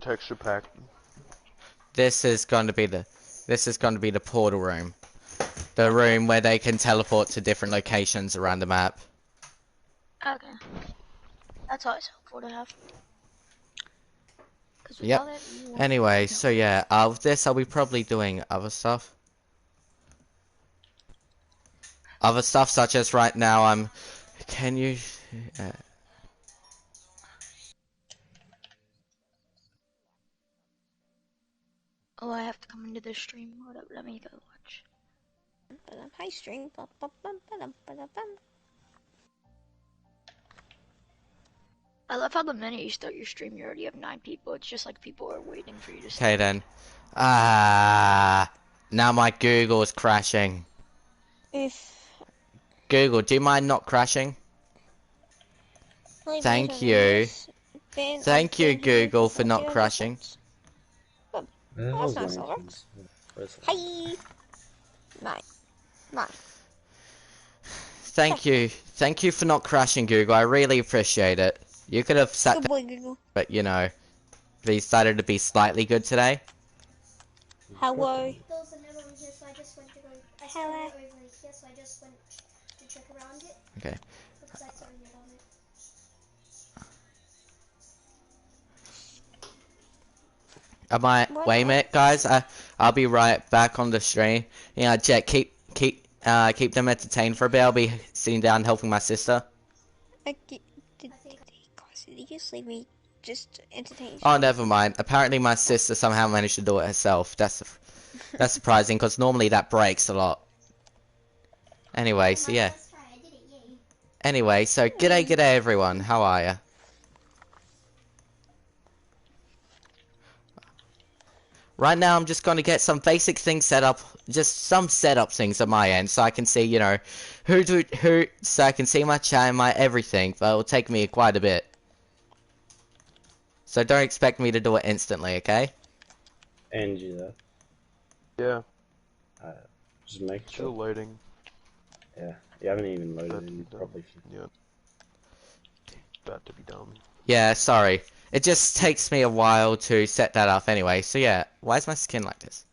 Texture pack. This is going to be the portal room. The room where they can teleport to different locations around the map. Okay. That's always helpful to have. Yep. Anyway, so yeah, with this I'll be probably doing other stuff. Other stuff such as right now can you... Oh, I have to come into the stream. Hold up, let me go watch. Hi stream. I love how the minute you start your stream, you already have 9 people. It's just like people are waiting for you to start. Okay then. Now my Google is crashing. Google, do you mind not crashing? Thank you. Thank you, Google, for not crashing. That's nice, Alex. Hi. Nice. Thank you. Thank you for not crashing, Google. I really appreciate it. You could have sat Good there, boy, Google. but you know, they decided to be slightly good today. Hello. Those are never on here, so I just went to go. I saw it over here, so I just went to check around it. Okay. Because I saw it on it. Wait a minute, guys. I'll be right back on the stream. Yeah, Jet, keep them entertained for a bit. I'll be sitting down helping my sister. Did you sleep me? Just entertain. Oh, never mind. Apparently, my sister somehow managed to do it herself. That's surprising because normally that breaks a lot. Anyway, so yeah. Anyway, so g'day everyone. How are ya? Right now, I'm just going to get some basic things set up, just some setup things on my end, so I can see, you know, so I can see my chat and my everything, but it will take me quite a bit. So don't expect me to do it instantly, okay? And you there? Yeah. Just make sure. Still loading. Yeah, you haven't even loaded in properly. Yeah. About to be done. Yeah, sorry. It just takes me a while to set that up anyway, so yeah. Why is my skin like this?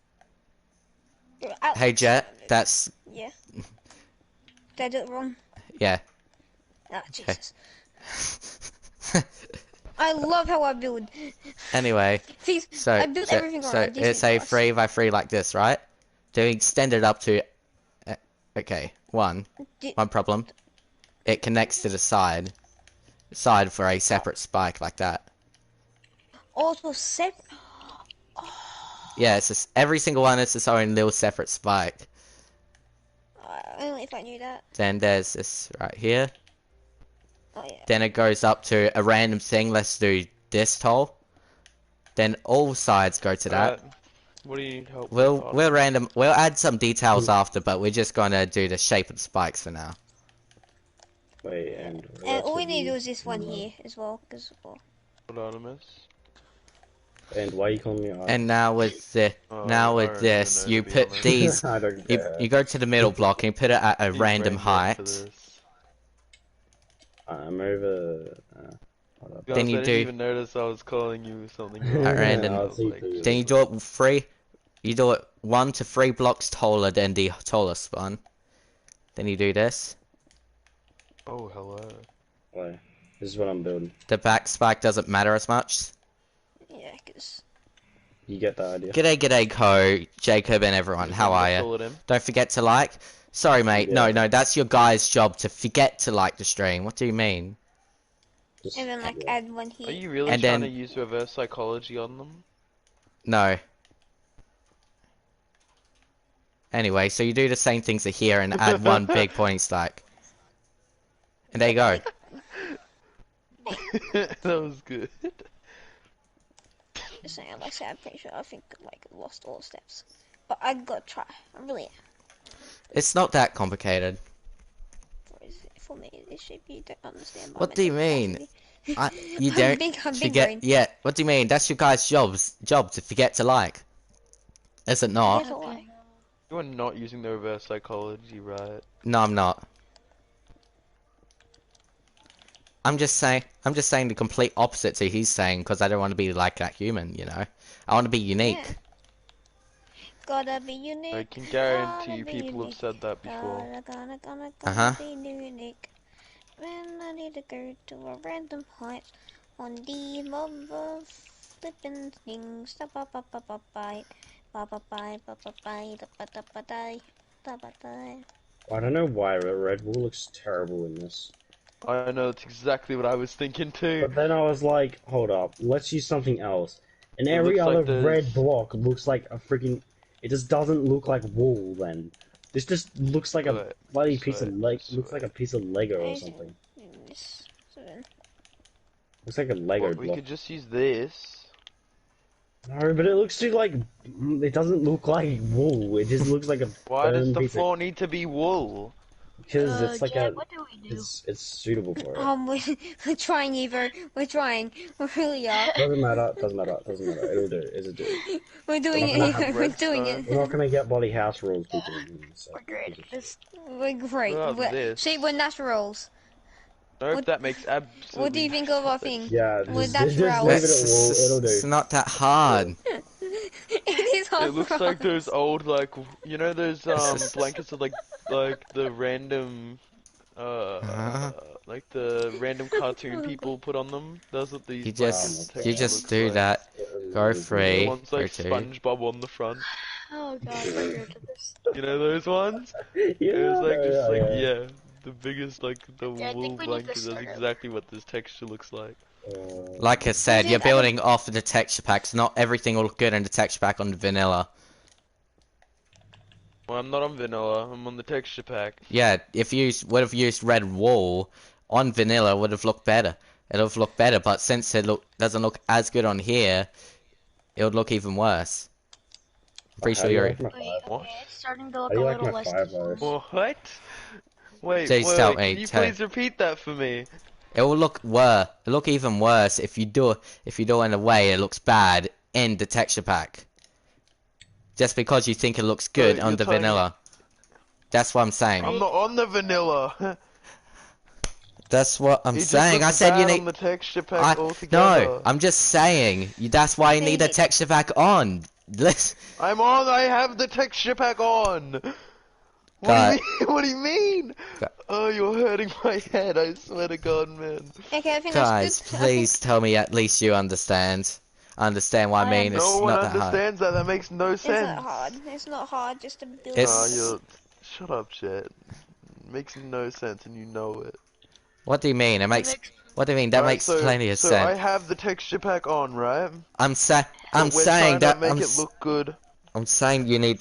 Hey Jet, that's... Yeah. Did I do it wrong? Yeah. Ah, Jesus. I love how I build. Anyway, See, so, I built everything so around it's a 3x3 like this, right? To extend it up to... okay, one problem. It connects to the side for a separate spike like that. Also separate. Yeah, it's just, every single one is its own little separate spike. Only if I knew that. Then there's this right here. Oh yeah. Then it goes up to a random thing. Let's do this tall. Then all sides go to that. What do you need help We'll with? We'll add some details after, but we're just gonna do the shape of the spikes for now. Wait, and all we need to do is this one here as well, because Anonymous. And why are you calling me Anonymous? And now with this, you put these. I don't care. You go to the middle block and you put it at a random height. I'm over. Then you I didn't even notice I was calling you something. At random. Then you do it 3. You do it 1 to 3 blocks taller than the tallest one. Then you do this. Oh, hello. Wait, this is what I'm building. The back spike doesn't matter as much. yeah, because You get the idea. G'day, Co, Jacob, and everyone. How are you? Don't forget to like. Sorry, mate. Yeah. No, that's your guy's job to forget to like the stream. What do you mean? Just, and then like add one here. Are you really And trying then- to use reverse psychology on them? No. Anyway, so you do the same things here and add one big pointing spike. And there you go. That was good. Just saying, like I said, I'm pretty sure I think like lost all the steps, but I gotta try. I really am. It's not that complicated. For me, this shape you don't understand. What do you mean? You I'm don't big forget. brain. Yeah. What do you mean? That's your guy's job to forget to like. Is it not? Yes, why? You are not using the reverse psychology, right? No, I'm not. I'm just saying the complete opposite to he's saying because I don't want to be like that human, you know. I want to be unique. Yeah. Gotta be unique. I can guarantee Gotta you be people have unique. said that before. Gonna Uh-huh. be unique. When I need to go to a random height on the mother flippin' things. Da ba ba ba ba bye. Ba ba bye ba ba bye da ba da ba die. Da ba die. I don't know why Red Bull looks terrible in this. I know, that's exactly what I was thinking too. But then I was like, hold up, let's use something else. And It every looks other like there's- red block looks like a freaking. It just doesn't look like wool. Then this just looks like a Wait, bloody piece of wait, looks like a piece of Lego or something. Looks like a Lego What, we block. could just use this. No, but it looks too like it doesn't look like wool. It just looks like a Why does burned the piece of floor need to be wool? because it's like Jack, a what do we do? it's suitable for it. We're trying, Evo. We're trying. We really are. Doesn't matter. Doesn't matter. Doesn't matter. It'll do. It'll do. We're doing We're it, not gonna Evo. have We're doing redstone. it. We're not gonna get bloody house rules, people. So. We're great at this. We're great. What about this? See, we're naturals. Nope, What- that makes absolutely. What do you think of our thing? Yeah, Well, just, that's just leave round. it at wool. It'll It's do. not that hard. It is hard. It looks for like us. those old, like, you know, those blankets of like the random, like the random cartoon people put on them. Those are these. You black just texture looks do like. that. Go The free. ones Go like two. SpongeBob on the front. Oh god, we're great at this. You know those ones? Yeah, It was like just like yeah. yeah, the biggest like the Yeah, I wool think we need to blanket. That's start over. exactly what this texture looks like. Like I said, Is you're it- building off the texture packs. Not everything will look good in the texture pack on the vanilla. Well, I'm not on vanilla. I'm on the texture pack. Yeah, if you would have used red wool on vanilla, would have looked better. It would have looked better, but since it doesn't look as good on here, it would look even worse. I'm pretty sure you're. Wait, okay, it's starting to look How do a you like little my less fire diffused. bars? What? Wait, Please wait, tell wait, me, can you tell- please repeat that for me? It will look worse. It'll look even worse if you do it in a way it looks bad in the texture pack. Just because you think it looks good So on you're the telling me- vanilla. That's what I'm saying. I'm not on the vanilla. That's what I'm It just saying. looks I said you bad need. on the texture pack No, altogether. I'm just saying. That's why you need a texture pack on. Listen. I'm on. I have the texture pack on. What God. do you mean? What do you mean? God. Oh, you're hurting my head. I swear to God, man. Okay, I think Guys, that's good. please tell me at least you understand. Understand what I mean? It's No one not that hard. understands that. That makes no It's sense. not hard. It's not hard just to build. It's- You're... Shut up, Chet. Makes no sense, and you know it. What do you mean? It makes. makes- What do you mean? That Right, makes so, plenty of so I sense. have the texture pack on, right? I'm But I'm we're saying trying that. to make I'm it look good. I'm saying you need.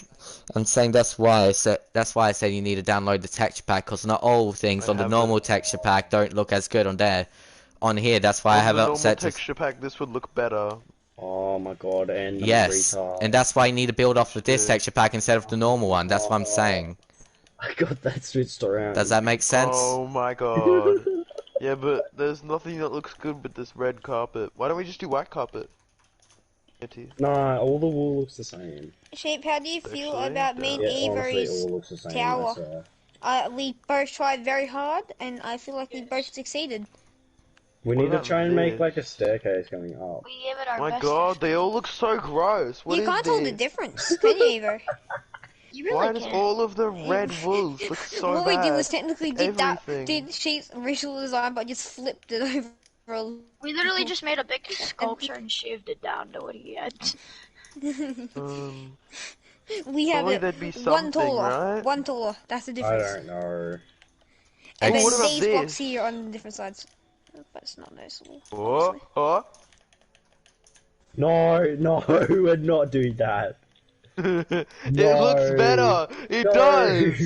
I'm saying that's why I said. That's why I said you need to download the texture pack, because not all things I on the have normal it. texture pack don't look as good on there. On here, that's why I On have the it normal set to. texture pack, this would look better. Oh my god, and I'm a Yes, retard. and that's why you need to build off with this Shit. texture pack instead of the normal one. That's what I'm saying. I got that switched around. Does that make sense? Oh my God. Yeah, but there's nothing that looks good with this red carpet. Why don't we just do white carpet? Itty. Nah, all the wool looks the same. Shape, how do you feel Actually, about me and Yeah, honestly, it Evo's? all looks the same. tower. I swear. We both tried very hard, and I feel like we both succeeded. We What need to about try and make this? like a staircase coming up. We gave it our My best. God, they all look so gross. What you is can't tell the this? difference, can you, Evo? You really Why does can't. all of the red wools look so What bad? we did was technically Everything. did Shape's original design, but just flipped it over. We literally just made a big sculpture and shaved it down to what he had. We have Surely it there'd be one something, taller, right? one taller. That's the I difference. don't know. And Oh, then what about these blocks this? here on the different sides. But it's not noticeable. Oh, oh. No, we're not doing that. It No. looks better. It No. does.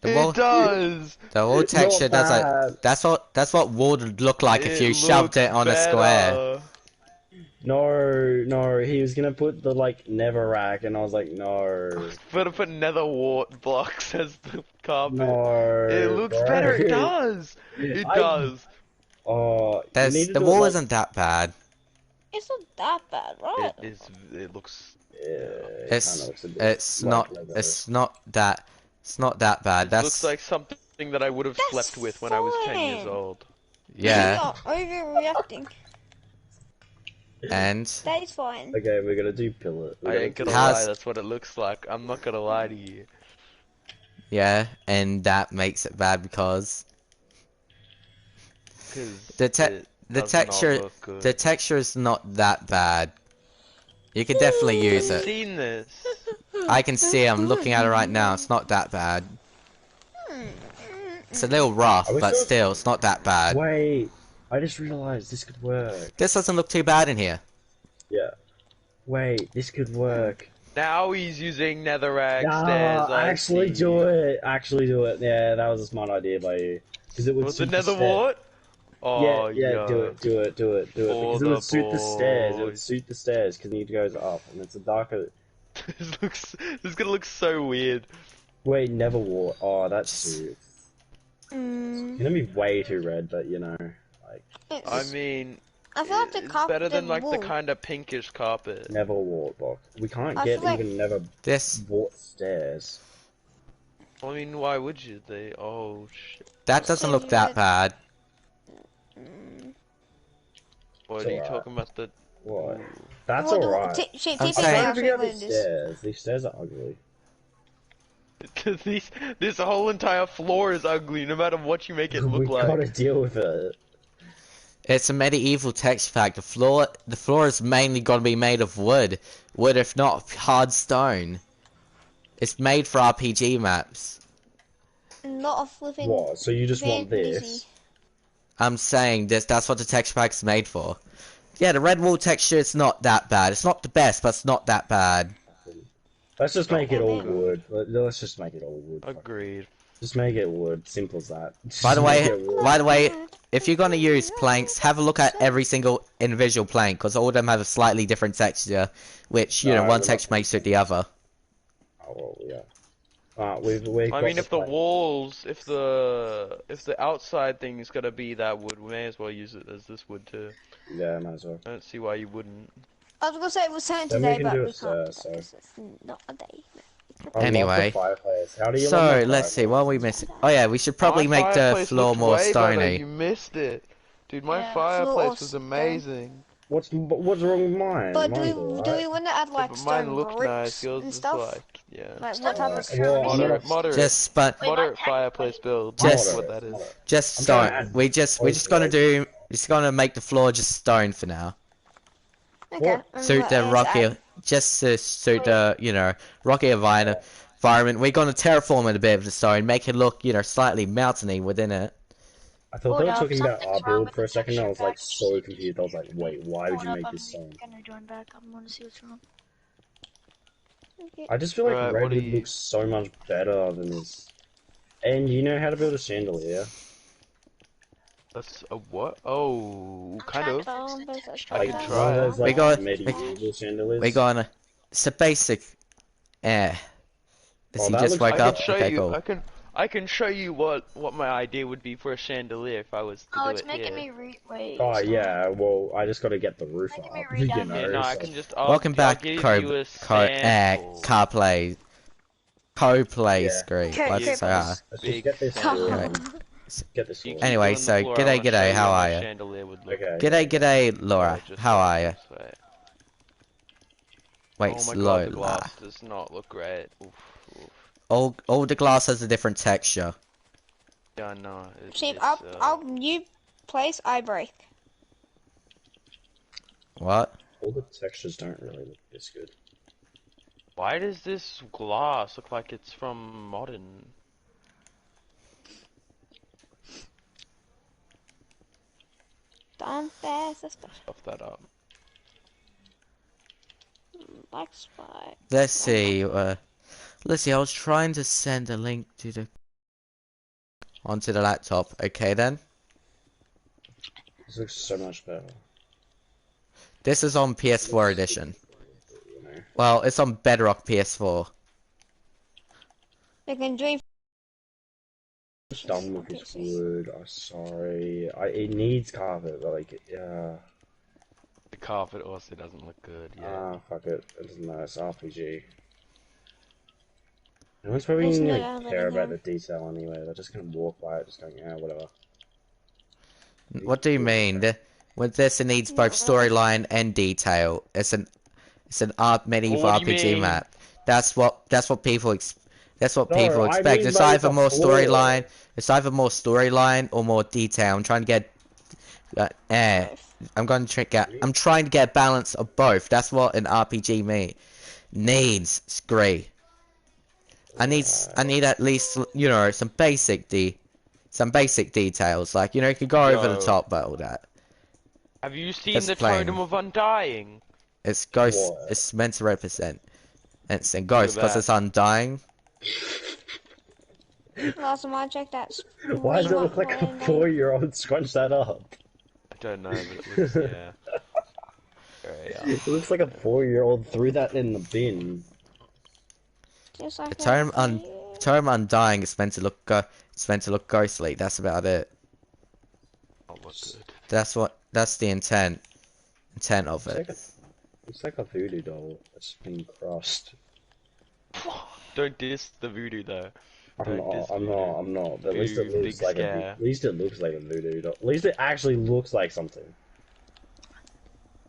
The wall- It does. The whole It's not texture does bad. like that's what wood would look like if you It shoved it looks on a square. better. No, he was gonna put the like nether rack, and I was like, no, Put nether wart blocks as the carpet. no. It looks bro. better. It does. It I- does. Oh, you need to The do wall it, like, isn't that bad. It's not that bad, right? It is. It looks. Yeah, it It's kinda looks a bit it's like not Lego. it's not that bad. It That's looks like something that I would have That's slept with when I was 10 years fine. old. Yeah, You're overreacting. and That is fine. Okay, we're gonna do pillar. I ain't gonna How's- lie, that's what it looks like. I'm not gonna lie to you. yeah, and that makes it bad because Cause the it does not look good. texture is not that bad. You could definitely use I've it. seen this. I can see. I'm looking at it right now. It's not that bad. It's a little rough, Are we but still- still, it's not that bad. Wait, I just realized this could work. This doesn't look too bad in here. Yeah. Wait, this could work. Now he's using netherrack Nah, stairs. I actually see. do it. Actually do it. Yeah, that was a smart idea by you. Because it would Was suit it the nether stair- wart? Oh yeah, do it. For Because it would suit the stairs. It would boys. suit the stairs because it goes up, and it's a darker. This is gonna look so weird. Wait, never war. Oh, that suits. Mm, It's gonna be way too red, but you know, like I mean, I feel like the it's carpet better than like wool. the kind of pinkish carpet. never wart block. We can't I get feel like- even never This, wart stairs. I mean, why would you? Oh shit. that doesn't look that bad. What It's are you alright. talking about? The What? That's Well, alright. T- I'm TP I'm saying- trying I'll to show you figure out what these it is. stairs. These stairs are ugly. this whole entire floor is ugly, no matter what you make it We look like. gotta deal with it. It's a medieval texture pack. The floor is mainly gonna be made of wood. Wood, if not hard stone. It's made for RPG maps. Not a flipping. What? So you just want Van this? Dizzy. I'm saying that's what the texture pack's made for. Yeah, the red wall texture is not that bad. It's not the best, but it's not that bad. Let's just make it all Okay. wood. Let's just make it all wood. Agreed. Just make it wood. Simple as that. By the Just way, make it wood. if you're gonna use planks, have a look at every single individual plank, because all of them have a slightly different texture, which, you know, No, one we're not texture makes suit the other. Oh, well, yeah. We've I got mean, if the plank. walls, if the outside thing is gonna be that wood, we may as well use it as this wood too. Yeah, might as well. I don't see why you wouldn't. I was gonna say it was saying Then we today, can but do we it, can't. so- because it's not a day. I love Anyway. the fireplace. How do you So, love my let's see, fireplace? what are we missing? Oh yeah, we should probably My make the fireplace floor looked more way better, stony. You missed it, dude. My Yeah. fireplace was Floor amazing. What's wrong with mine? But do Mine's we alright. want to add Yeah, like but stone mine looked bricks nice. Yours and is stuff? like, yeah. Like what type of? Well, I'm Moderate, not- moderate, Just, but, moderate fireplace build. Just- That's what that is. Moderate. just I'm trying to stone. add We're just gonna wood. just gonna make the floor just stone for now. Okay. What? and Suit what the else rocky, add? just to suit the, you know, rocky environment. We're gonna terraform it a bit of the stone, make it look, you know, slightly mountainy within it. I thought Hold they were up, talking about our something's wrong build with for a the second, and I texture was like pack. so confused. I was like, wait, why would Hold you up, make I'm this stone? gonna join back. I want to see what's wrong. Okay. I just feel like Right, what do redwood you- looks so much better than this. And you know how to build a chandelier? That's a what? Oh, kind of. I Like could one try of it. those We like got- medieval chandeliers. We're gonna. It's a basic. Is Oh, he that just looks- woke I up? can show Okay, you. cool. I can show you what my idea would be for a chandelier if I was to Oh, do it's it making here. me wait. Oh stop. yeah, well I just gotta get the roof Making up. me You read know, down Yeah, no, I so- can just. Welcome back, I'll give you a sample. CarPlay. Co-play Yeah. screen. Co- What's co- that? Let's Big just get this sample. sorted. Get this You sorted. keep Anyway, doing the so floor, I g'day, wanna show g'day, you how my are ya? chandelier would look. Okay. G'day, Laura. Just How like are you? this way. Wait, Oh my slow. god, the glass does not look great. Oof, oof. All the glass has a different texture. Yeah, I know. See, I'll you place I break. What? All the textures don't really look this good. Why does this glass look like it's from modern? Don't pass this Stuff that up. like spot. Let's see. Let's see. I was trying to send a link to the onto the laptop. Okay then. This looks so much better. This is on PS4 edition. You know. Well, it's on Bedrock PS4. They can dream. Just done with this wood. I'm sorry. It needs carpet, but like, yeah. The carpet also doesn't look good. Yeah. Ah, fuck it. It doesn't matter. It's RPG. No one's probably There's gonna no like, care about other the detail anyway. They're just gonna walk by it, just going, yeah, whatever. What do you mean? Well, this needs both Not really. storyline and detail. It's an art medieval What do you RPG mean? map. That's what people No, I expect. mean It's like either the more floor. storyline. It's either more storyline or more detail. I'm trying to get. Both. I'm trying to get balance of both. That's what an RPG needs. Scree. I need at least some basic details. Like you could go over the Yo, top about all that. have you seen That's the plain. Totem of Undying? It's ghost. What? It's meant to represent. It's a Look ghost at because that. it's undying. Last time I checked, that's Why does it look like a 4-year-old scrunched that up? I don't know, but it looks, yeah. Very, It looks like a 4-year-old threw that in the bin. Just like The that. term undying is meant to look it's meant to look ghostly. That's about it. oh, look good. That's the intent of it. It's like a voodoo doll that's been crushed. Don't diss the voodoo though. I'm Don't diss not, I'm voodoo. not, I'm not. But at least it Boo, looks big like scare. at least it looks like a voodoo doll. At least it actually looks like something.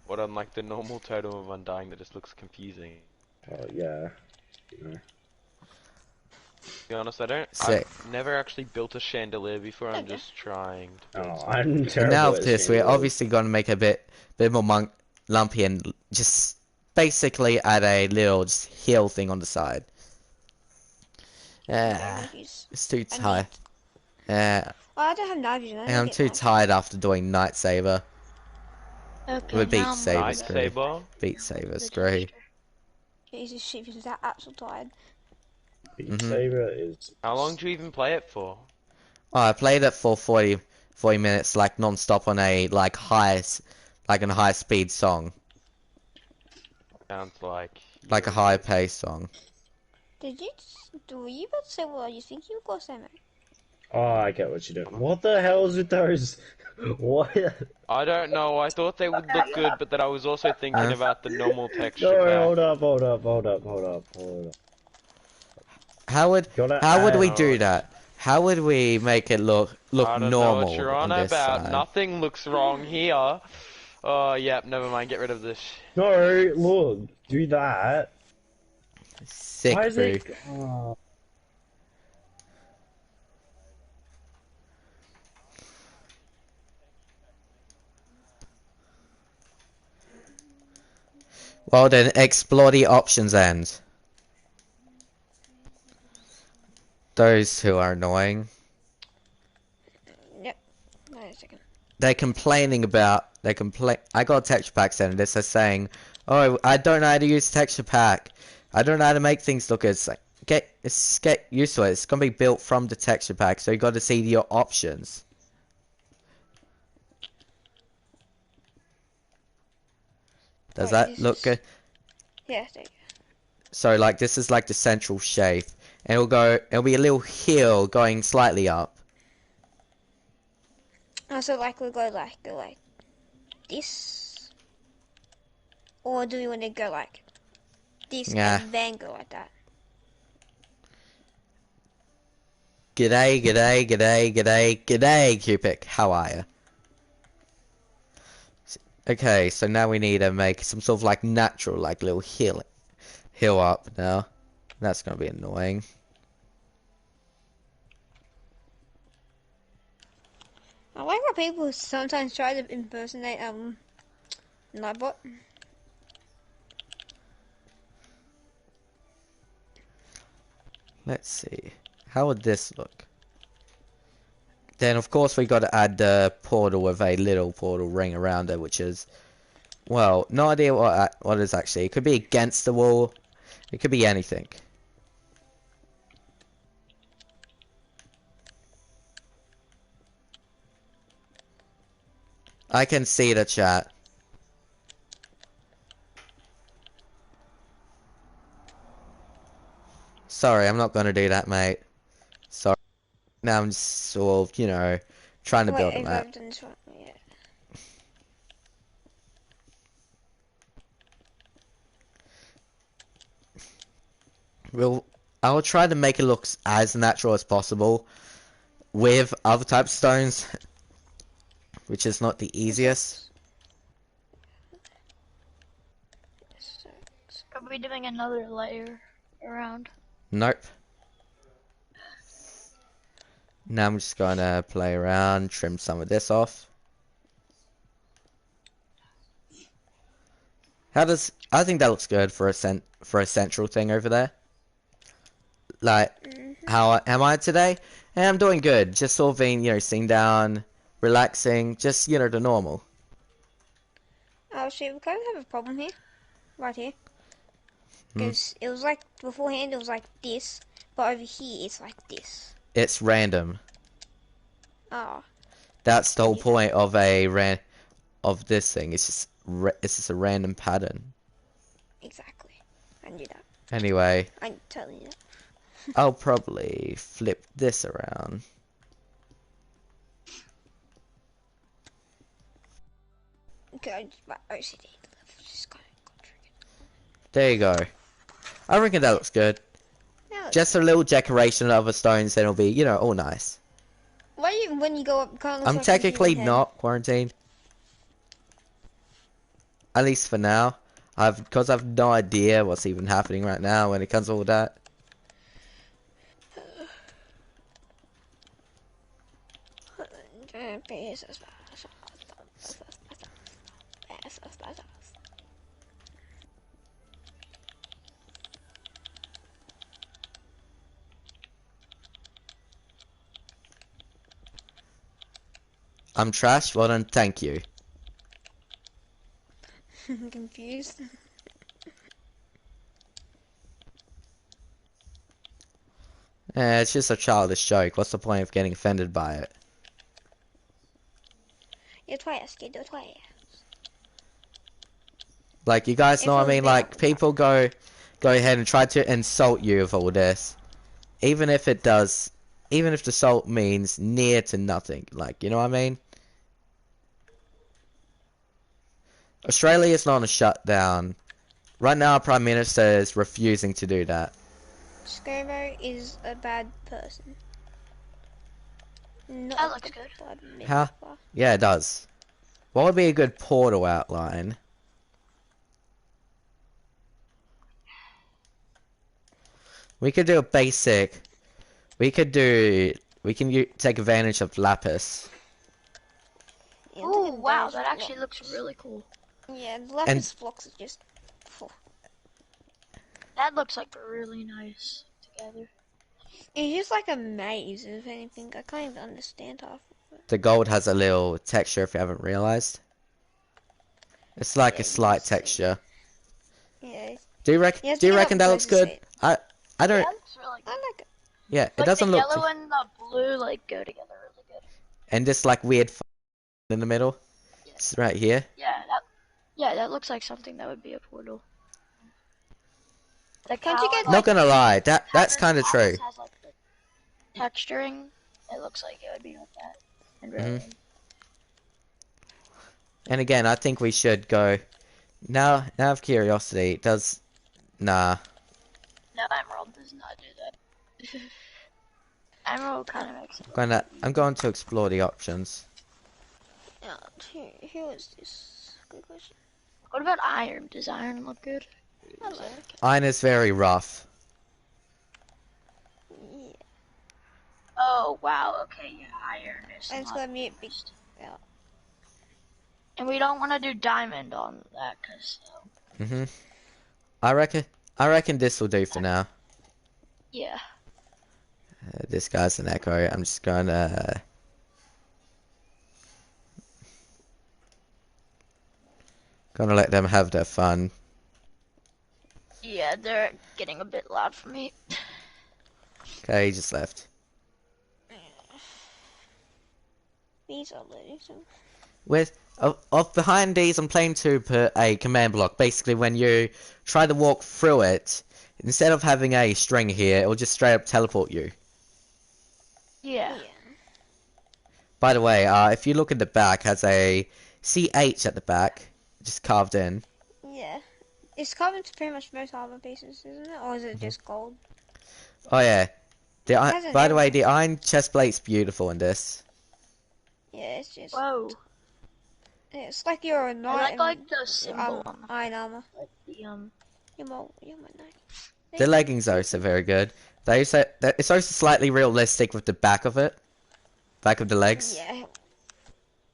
What unlike the normal Totem of Undying that just looks confusing. Yeah. You know. To be honest, Sick. I've never actually built a chandelier before, I'm just trying to build Oh, something. I'm And terrible now at of this, we're chandeliers. obviously gonna make a bit more lumpy and just basically add a little just hill thing on the side. Navies. It's too I tight. Well, I don't have navies. And I'm too tired after doing Night Saber. Okay, With Beat now I'm Saber's Night great. Saber? Beat Saber's the great. gesture. Jesus shit, because that absolutely tired. Beat Saber is. How long do you even play it for? Oh, I played it for 40 minutes, like non-stop on a on a high speed song, Sounds like like a you're high good. paced song. Were you about to say what you think you were going to say, Oh, I get what you're doing. What the hell is with those? What? I don't know, I thought they would look good, but then I was also thinking Huh? about the normal texture No, pack. hold up, hold up, hold up, hold up, hold up. How would Gotta we add- do that? How would we make it look I don't know what normal you're on this about. side? Nothing looks wrong here. Oh, yep, never mind, get rid of this. No, look, do that. Sick, Why is bro. it? Oh. Well then, explore the options end. Those who are annoying. Yep. Wait a second. They're complaining about. I got a texture pack sent this. They're saying, "Oh, I don't know how to use texture pack. I don't know how to make things look good." It's like get used to it. It's gonna be built from the texture pack, so you got to see your options. Does Wait, that this look is- good? Yeah, there you So like this is like the central shape, and it'll be a little hill going slightly up. go. So like we'll go like this, or do we want to go like this Yeah. and then go like that? G'day, g'day, g'day, g'day, g'day, Cupid. How are ya? Okay, so now we need to make some sort of like natural, like little hill up now. That's gonna be annoying. I like how people sometimes try to impersonate Nightbot. Let's see. How would this look? Then of course we got to add the portal with a little portal ring around it, which is, well, no idea what it is actually. It could be against the wall. It could be anything. I can see the chat. Sorry, I'm not gonna do that, mate. Sorry. Now I'm just sort of, trying to Wait, build a if map. I've done this right, yeah. I'll try to make it look as natural as possible with other types of stones. which is not the easiest. Are we doing another layer around? Nope. Now I'm just gonna play around, trim some of this off. I think that looks good for a central thing over there. Like, how am I today? I'm doing good. Just sort of being, sitting down, relaxing, just, the normal. Oh, see, we kind of have a problem here. Right here. Hmm. Because it was like, beforehand it was like this, but over here it's like this. It's random. Oh. That's the whole point of of this thing. It's just a random pattern. Exactly. I knew that. Anyway, I totally knew that. I'll probably flip this around. Okay, I just my OCD level just got triggered. There you go. I reckon that looks good. Now, Just a little decoration of the stones, and it'll be, all nice. why you, when you go up, kind of I'm looks like a technically human head. not quarantined. At least for now. Because I've no idea what's even happening right now when it comes to all that. I'm trash? Well then, thank you. Confused. It's just a childish joke. What's the point of getting offended by it? You're twice, kid, you're twice. Like, you guys If know it what I was mean? big, I Like, would people go ahead and try to insult you with all this. Even if the insult means near to nothing. Like, you know what I mean? Australia is not on a shutdown. Right now, our Prime Minister is refusing to do that. Scobo is a bad person. Not That a looks good. blood Huh? member. Yeah, it does. What would be a good portal outline? We could do a basic. We can take advantage of lapis. Yeah, Oh take wow, advantage that of actually looks really cool. Yeah, the lapis blocks are just. Oh. That looks like really nice together. It's just like a maze, if anything. I can't even understand half of it. The gold has a little texture if you haven't realized. It's like Yeah, a slight you see. texture. Yeah, Do you get reckon up that close looks to good? see it. I Yeah, don't. that looks really I good. like it. Yeah, it Like doesn't the look. yellow and the blue like go together really good. And this like weird in the middle. Yeah. It's right here. Yeah, that looks like something that would be a portal. Like Can't how you get, in, Not gonna lie, that's pattern kind of true. lapis has like the texturing. It looks like it would be like that. And really. Mhm. And again, I think we should go. Now of curiosity, nah. No, Emerald does not do that. Emerald kind of makes it. I'm going to explore the options. who is this? Good question. What about iron? Does iron look good? Hello. Iron is very rough. Yeah. Oh wow. Okay, yeah, iron is. And it's not gonna be a the big. best. Yeah. And we don't want to do diamond on that because. Mhm. I reckon this will do for now. Yeah. This guy's an echo. I'm just gonna. Gonna let them have their fun. Yeah, they're getting a bit loud for me. Okay, he just left. These are loading soon. Of behind these, I'm planning to put a command block. Basically, when you try to walk through it, instead of having a string here, it will just straight up teleport you. Yeah. By the way, if you look at the back, it has a CH at the back, just carved in. Yeah. It's common to pretty much most armor pieces, isn't it? Or is it just gold? Oh yeah. has an By the way, emblem. the iron chest plate's beautiful in this. Yeah, it's just. Whoa. It's like you're a I knight like the symbol and on iron armor. the You're my knight. The leggings are also very good. It's also slightly realistic with the back of it. Back of the legs. Yeah.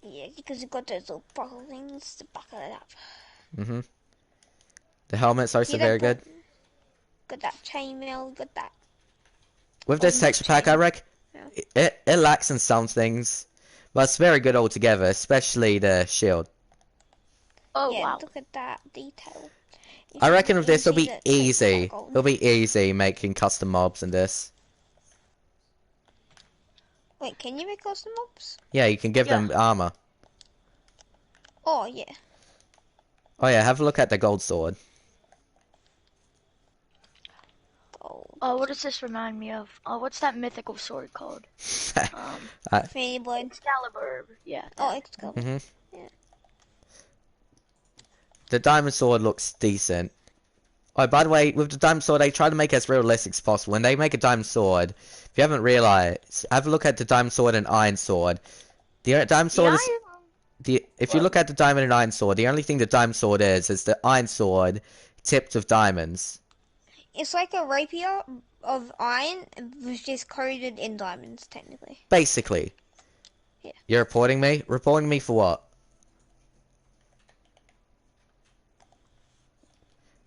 Yeah, because you got those little buckle things to buckle it up. Mhm. The helmet's also See that very good. Got that chainmail, got that. With Oh, this not texture pack, I chain. reckon Yeah. it lacks in some things, but it's very good altogether, especially the shield. Oh Yeah, wow. look at that detail. I reckon with this it'll see be the easy. gold. It'll be easy making custom mobs in this. Wait, can you make custom mobs? Yeah, you can give Yeah. them armor. Oh yeah. Oh yeah, have a look at the gold sword. Gold. Oh, what does this remind me of? Oh, what's that mythical sword called? Fanny Blood. Excalibur. Yeah. Oh, that. Excalibur. Mhm. Yeah. The diamond sword looks decent. Oh, by the way, with the diamond sword, they try to make it as realistic as possible. When they make a diamond sword, if you haven't realized, have a look at the diamond sword and iron sword. The diamond sword is if you look at the diamond and iron sword, the only thing the diamond sword is the iron sword tipped with diamonds. It's like a rapier of iron, which is coated in diamonds, technically. Basically. Yeah. You're reporting me? Reporting me for what?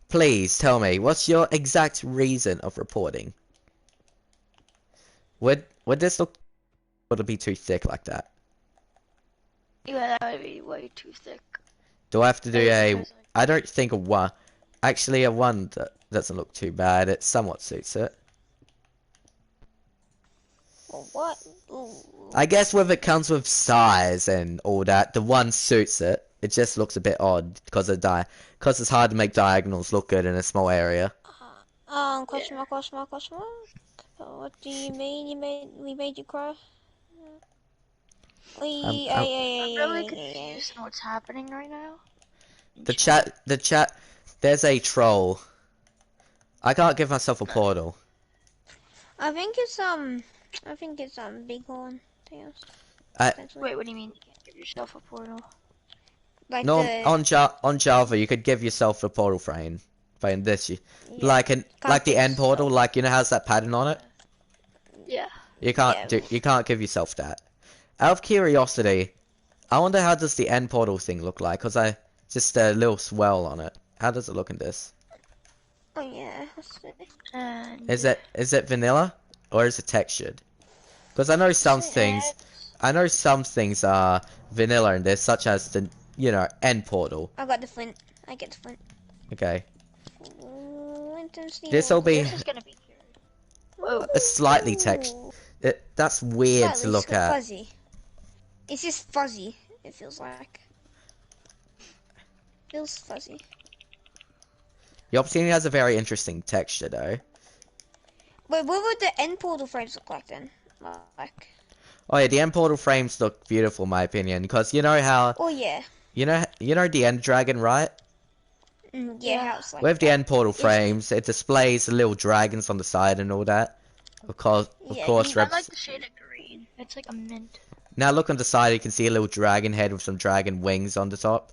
Please tell me, what's your exact reason of reporting? Would this look would it be too thick like that? Yeah, that would be way too thick. Do I have to do Basically, a it's like- I don't think a one actually a one doesn't look too bad. It somewhat suits it. Well, what? Ooh. I guess with it comes with size and all that, the one suits it. It just looks a bit odd because because it's hard to make diagonals look good in a small area. Question mark, question mark, question mark. What do you mean? We made you cry? I'm I'm really confused on what's happening right now. the chat. There's a troll. I can't give myself a portal. I think it's Bighorn. Wait, what do you mean you can't give yourself a portal? Like No, the on Java you could give yourself a portal frame. But this yeah, like the end context. portal, like you know has that pattern on it. Yeah. You can't give yourself that. Out of curiosity, I wonder how does the end portal thing look like? Cause I just a little swell on it. How does it look in this? Oh yeah. And Is it vanilla or is it textured? Because I know some things are vanilla in this, such as the end portal. I got the flint. I get the flint. Okay, Flint and steel. this will be this is gonna be curious. a slightly textured. That's weird to look at. Fuzzy. It's just fuzzy. It feels like. Feels fuzzy. The Obsidian has a very interesting texture, though. Wait, what would the end portal frames look like then? Like. Oh yeah, the end portal frames look beautiful, in my opinion, because you know how Oh yeah. you know the end dragon, right? Yeah. How it's like With the that. end portal frames, it displays the little dragons on the side and all that. Of course, I like the shade of green. It's like a mint. Now look on the side, you can see a little dragon head with some dragon wings on the top.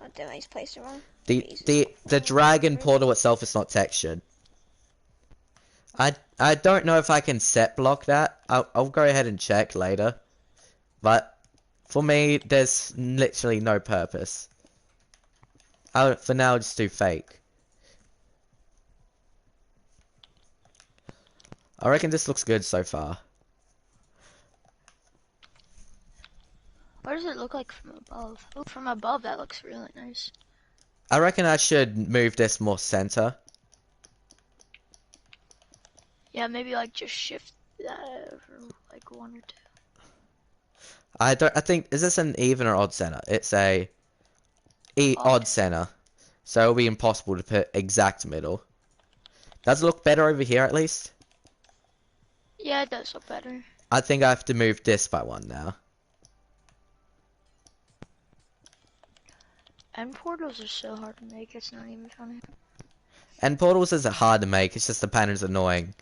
Oh, damn, I just placed it wrong. The dragon portal itself is not textured. I don't know if I can set block that. I'll go ahead and check later. But for me, there's literally no purpose. For now, just do fake. I reckon this looks good so far. What does it look like from above? Oh, from above that looks really nice. I reckon I should move this more center. Yeah, maybe like just shift that over like 1 or 2. I think, is this an even or odd center? It's a odd center. So it'll be impossible to put exact middle. Does it look better over here at least? Yeah, it does look better. I think I have to move this by 1 now. And portals are so hard to make, it's not even funny. And portals isn't hard to make, it's just the pattern's annoying.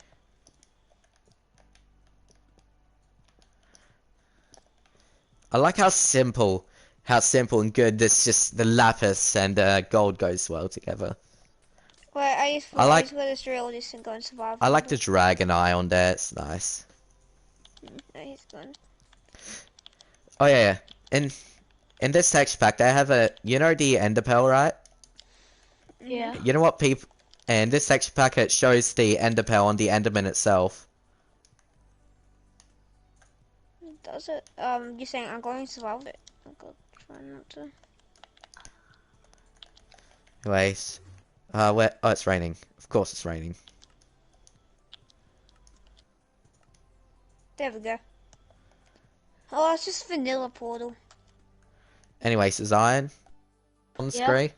I like how simple and good this just the lapis and gold goes well together. Wait, I I like just gotta destroy all this and go and survive. I like the dragon eye on there. It's nice. No, he's gone. Oh yeah, in this texture pack they have a the ender pearl, right? Yeah. You know what people and this texture pack it shows the ender pearl on the enderman itself. Does it? You're saying I'm going to survive it? I'm gonna try not to. Anyways, where? Oh, it's raining. Of course, it's raining. There we go. Oh, it's just vanilla portal. Anyways, there's iron on the Yeah. screen.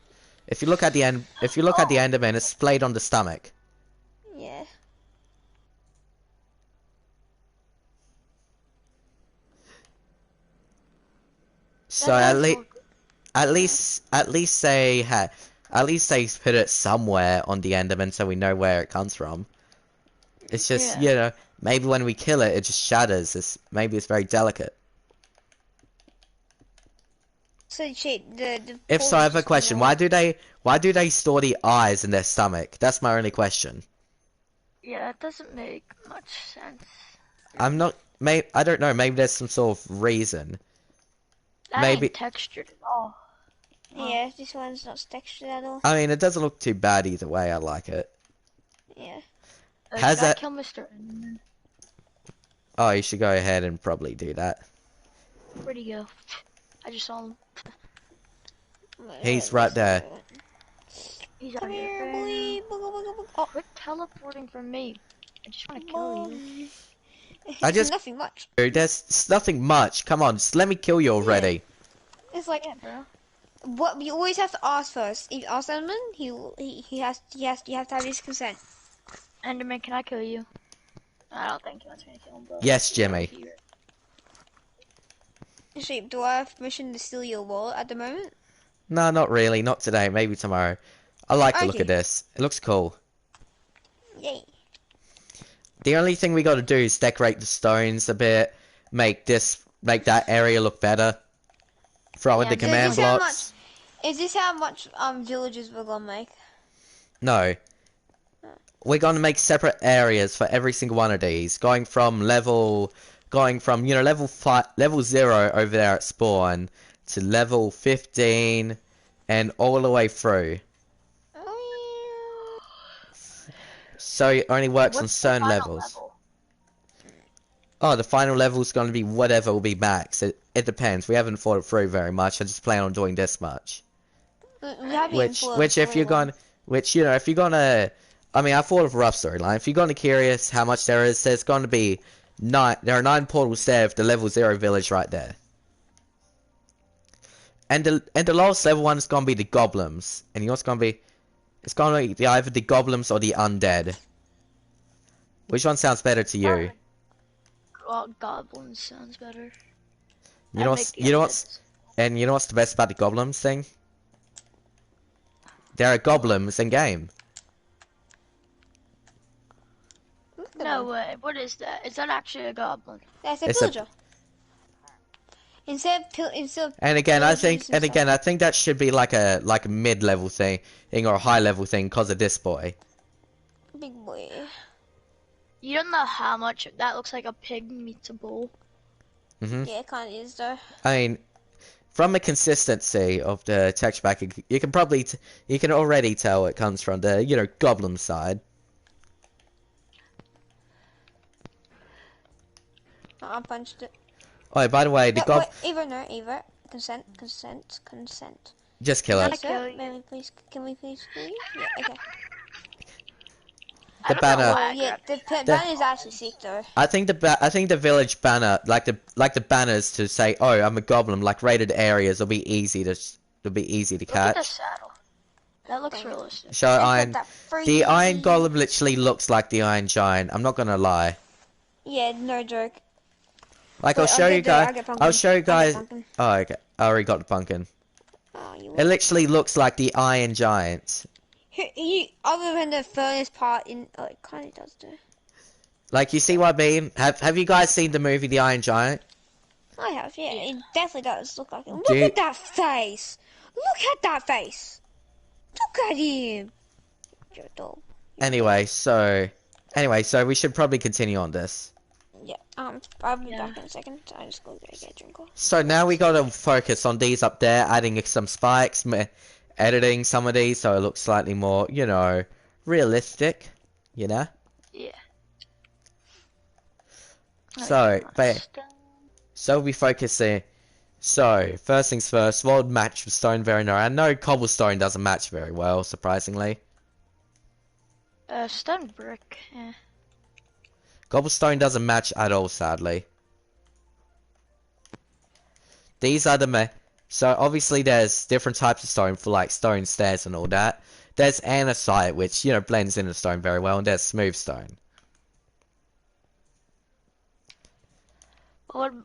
If you look at the end, if you look at the enderman, it's splayed on the stomach. Yeah. So That at does least, look- at least they put it somewhere on the enderman so we know where it comes from. It's just Yeah. maybe when we kill it, it just shatters. Maybe it's very delicate. So shit, the If so, I have a portal's question. vanilla. Why do they store the eyes in their stomach? That's my only question. Yeah, that doesn't make much sense. I don't know. Maybe there's some sort of reason. That Maybe- ain't textured at all. Yeah, this one's not textured at all. I mean, it doesn't look too bad either way. I like it. Yeah. Has Should I that- kill Mr. Enderman? Oh, you should go ahead and probably do that. Where'd he go? I just saw him. He's right there. He's out Come here, here. boy. Booga, booga, booga. Oh, Quit teleporting from me. I just want to kill you. I just- nothing much. Dude, it's nothing much. Come on, just let me kill you already. It's like Yeah, bro. what you always have to ask first. If you ask Enderman, he has you have to have his consent. Enderman, can I kill you? I don't think he wants me to kill him, bro. Yes, Jimmy. Sheep, do I have permission to steal your wallet at the moment? No, not really. Not today. Maybe tomorrow. I like the look Okay. of this. It looks cool. Yay. The only thing we got to do is decorate the stones a bit, make that area look better. Throw in Yeah, the this command is how blocks. Is this how much villages we're gonna make? No. We're gonna make separate areas for every single one of these, going from level 0 over there at spawn to level 15 and all the way through. Oh, So it only works on What's the certain final levels. level? Oh, the final level is going to be whatever will be max. It depends. We haven't thought it through very much. I just plan on doing this much. we have been Which full of if you're storyline. if you're gonna, I mean, I thought of a rough storyline. If you're gonna curious how much there is, there's going to be there are 9 portals there of the level 0 village right there. And the last level one is gonna be the goblins, and you know what's gonna be? It's gonna be either the goblins or the undead. Which one sounds better to you? Well, goblins sounds better. You know what's and you know what's the best about the goblins thing? There are goblins in game. No way. What is that? Is that actually a goblin? That's a It's a- pillager. Instead of And again, I pillagers think and stuff. I think that should be like a mid-level thing or a high-level thing because of this boy. Big boy. You don't know how much that looks like a pig meets a bull. Hmm Yeah, it kind of is though. I mean, from the consistency of the texture pack, you can probably you can already tell it comes from the goblin side. I punched it. Oh, by the way, the No, wait, Eva, no, Eva. Consent. just kill Can I it. kill Sir, you? may we please? Can we please kill you? Yeah. Okay. I The don't know banner. why I Yeah, grabbed it. the banner is actually sick though. I think the village banner, like the banners to say, "Oh, I'm a goblin," like rated areas, will be easy to Look at the catch. saddle. That looks realistic. So Look at iron, that the Iron freaky- Golem literally looks like the Iron Giant. I'm not gonna lie. Yeah, no joke. Like Wait, I'll show you guys. get I'll pumpkin. show you I'll get guys. pumpkin. Oh, okay. I already got the pumpkin. Oh, you It literally looks like the Iron Giant. other than the furnace part in, oh, it kind of does do. Like you see what I mean? Have you guys seen the movie The Iron Giant? I have, yeah. It definitely does look like it. Look Do you- at that face! Look at that face! Look at him! You're dull. Anyway, so we should probably continue on this. Yeah, I'll be Yeah. back in a second. I just go get a drink. So now we gotta focus on these up there, adding some spikes, editing some of these so it looks slightly more, you know, realistic, you know? Yeah. So, we'll be focusing. So, first things first, what would match with stone very well? I know cobblestone doesn't match very well, surprisingly. Stone brick. Yeah. Cobblestone doesn't match at all, sadly. These are so obviously there's different types of stone for like stone stairs and all that. There's andesite, which, you know, blends into stone very well, and there's smooth stone.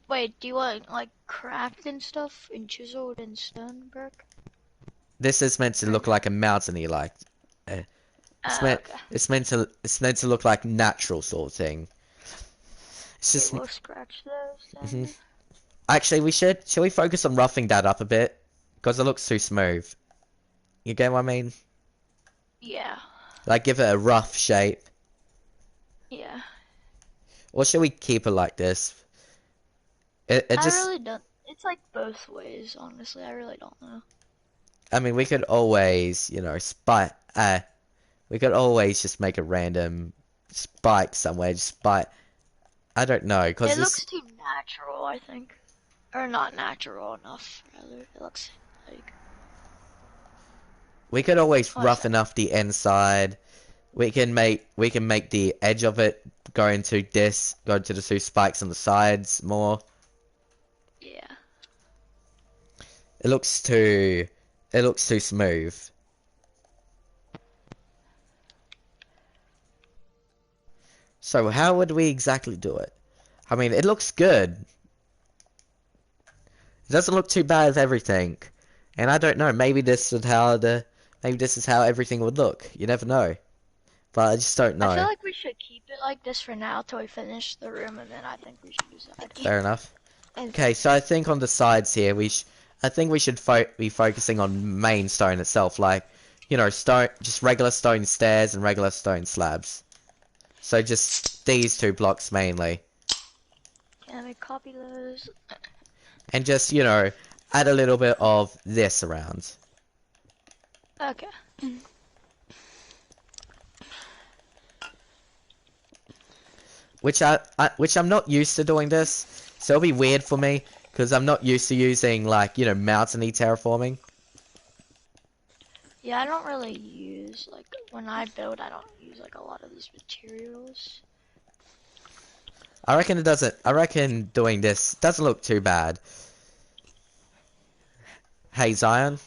Wait, do you want like cracked and stuff and chiseled and stone brick? This is meant to look like a mountainy, like Okay. it's meant to look like natural sort of thing. It's just We'll scratch those then. actually should we focus on roughing that up a bit because it looks too smooth. You get what I mean? Yeah. Like give it a rough shape, Yeah. or should we keep it like this? It I just really don't. It's like both ways, honestly. I really don't know. I mean we could always, you know, we could always just make a random spike somewhere, just spike. I don't know, because It looks too natural, I think. Or not natural enough, rather. It looks like... we could always Oh, roughen up the inside. We can make the edge of it go into the two spikes on the sides more. Yeah. It looks too smooth. So how would we exactly do it? I mean, it looks good. It doesn't look too bad with everything. And I don't know, maybe this is how everything would look. You never know. But I just don't know. I feel like we should keep it like this for now till we finish the room, and then I think we should decide. Fair enough. Okay, so I think on the sides here, I think we should be focusing on main stone itself, like, you know, just regular stone stairs and regular stone slabs. So just these two blocks mainly. Can we copy those? And just, you know, add a little bit of this around. Okay. Which I'm not used to doing this, so it'll be weird for me, because I'm not used to using, like, you know, mountainy terraforming. Yeah, I don't really use, like, when I build, I don't use, like, a lot of these materials. I reckon doing this doesn't look too bad. Hey, Zion?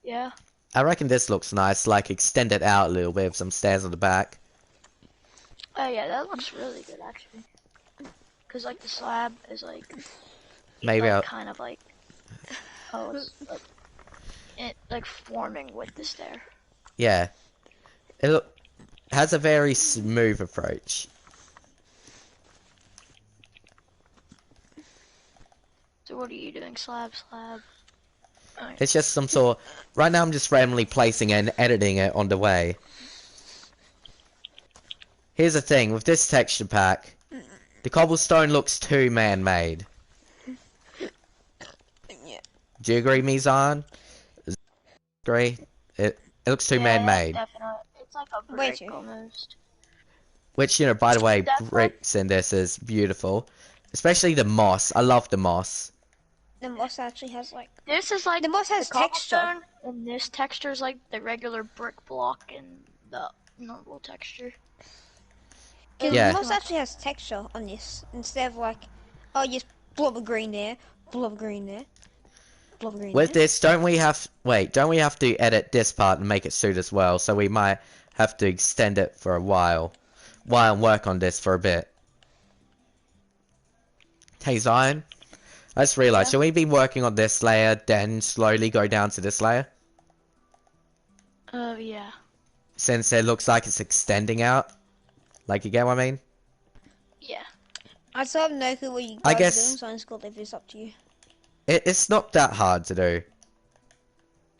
Yeah. I reckon this looks nice, like, extend it out a little bit with some stairs on the back. Oh, yeah, that looks really good, actually. Because, like, the slab is, like, Maybe I'll... kind of, like, oh, it's, like, forming with the stair. Yeah. It has a very smooth approach. So what are you doing? Slab? Right. It's just some sort... Right now I'm just randomly placing it and editing it on the way. Here's the thing, with this texture pack, the cobblestone looks too man-made. Yeah. Do you agree, Mizan? Agree? It looks too man-made. Definitely. It's like a Way brick too. almost. Which, you know, by the way, That's bricks in this is beautiful. Especially the moss. I love the moss. The moss actually has like This is like the moss has the texture. cobblestone, and this texture is like the regular brick block and the normal texture. Yeah. The moss actually has texture on this instead of like, oh, just blob of green there, blob of green there, blob of green With there. this, don't we have to edit this part and make it suit as well, so we might have to extend it for a while and work on this for a bit. Hey Zion, I just realized, should we be working on this layer, then slowly go down to this layer? Yeah. Since it looks like it's extending out. Like, you get what I mean? Yeah. I still have no clue what you I guys are guess- doing, so I'm just gonna leave this up to you. It's not that hard to do.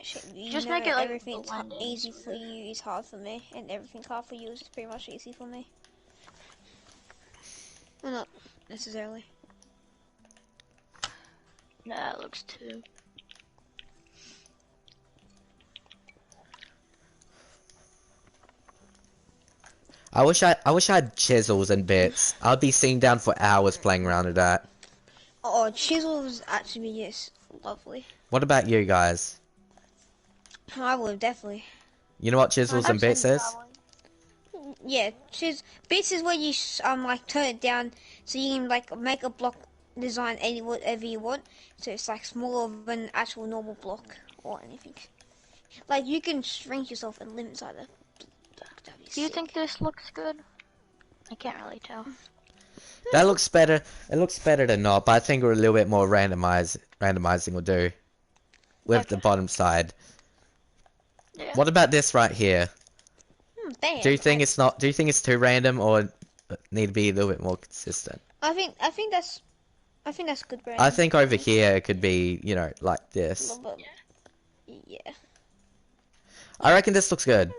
Shit, you Just know make it like everything's blend in, easy sort for of. you is hard for me, and everything hard for you is pretty much easy for me. Well, not necessarily. Nah, it looks too. I wish I had chisels and bits. I'd be sitting down for hours playing around with that. Oh, chisels actually yes, lovely. What about you guys? I would definitely. You know what chisels and I'd say bits is? probably. Yeah, bits is where you like turn it down so you can like make a block design any whatever you want. So it's like smaller than actual normal block or anything. Like you can shrink yourself and limit inside the block. That'd be Do you sick. think this looks good? I can't really tell. That looks better. It looks better than not, but I think we're a little bit more randomizing will do. With the Okay. bottom side. Yeah. What about this right here? Damn. Do you think it's not? Do you think it's too random, or need to be a little bit more consistent? I think that's good, Brandon. I think over here it could be, you know, like A this. little bit. Yeah. I reckon this looks good.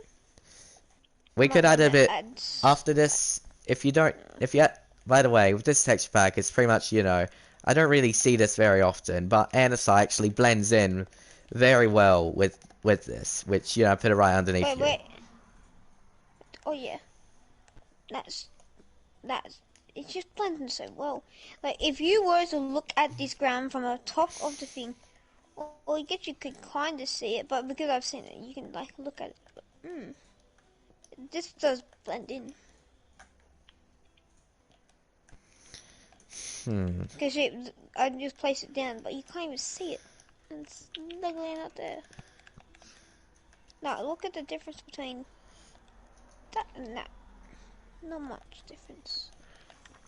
We could add a bit Adds. after this. If you don't, if you, by the way, with this texture pack, it's pretty much, you know, I don't really see this very often, but andesite actually blends in very well with this, which, you know, I put it right underneath Wait, you. wait. Oh yeah. That's it just blends in so well. Like if you were to look at this ground from the top of the thing, or I guess you could kind of see it, but because I've seen it, you can like look at it. This does blend in. Because I just place it down, but you can't even see it. It's literally not there. Now look at the difference between that and that. Not much difference.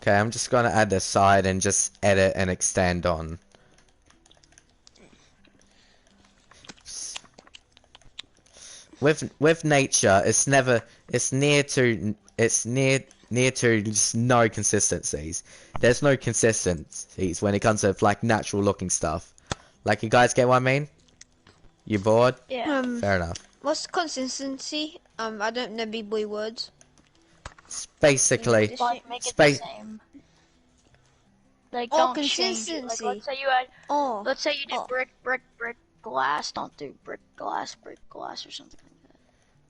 Okay, I'm just gonna add the side and just edit and extend on. With nature, it's near to just no consistencies. There's no consistencies when it comes to like natural looking stuff. Like, you guys get what I mean? You bored? Yeah. Fair enough. What's consistency? I don't know b-boy words. It's basically Like, make it the space. same. Like, Oh, don't change it. Like, consistency. let's say you had, Oh. let's say you did Oh. brick, glass. Don't do brick, glass, or something like that.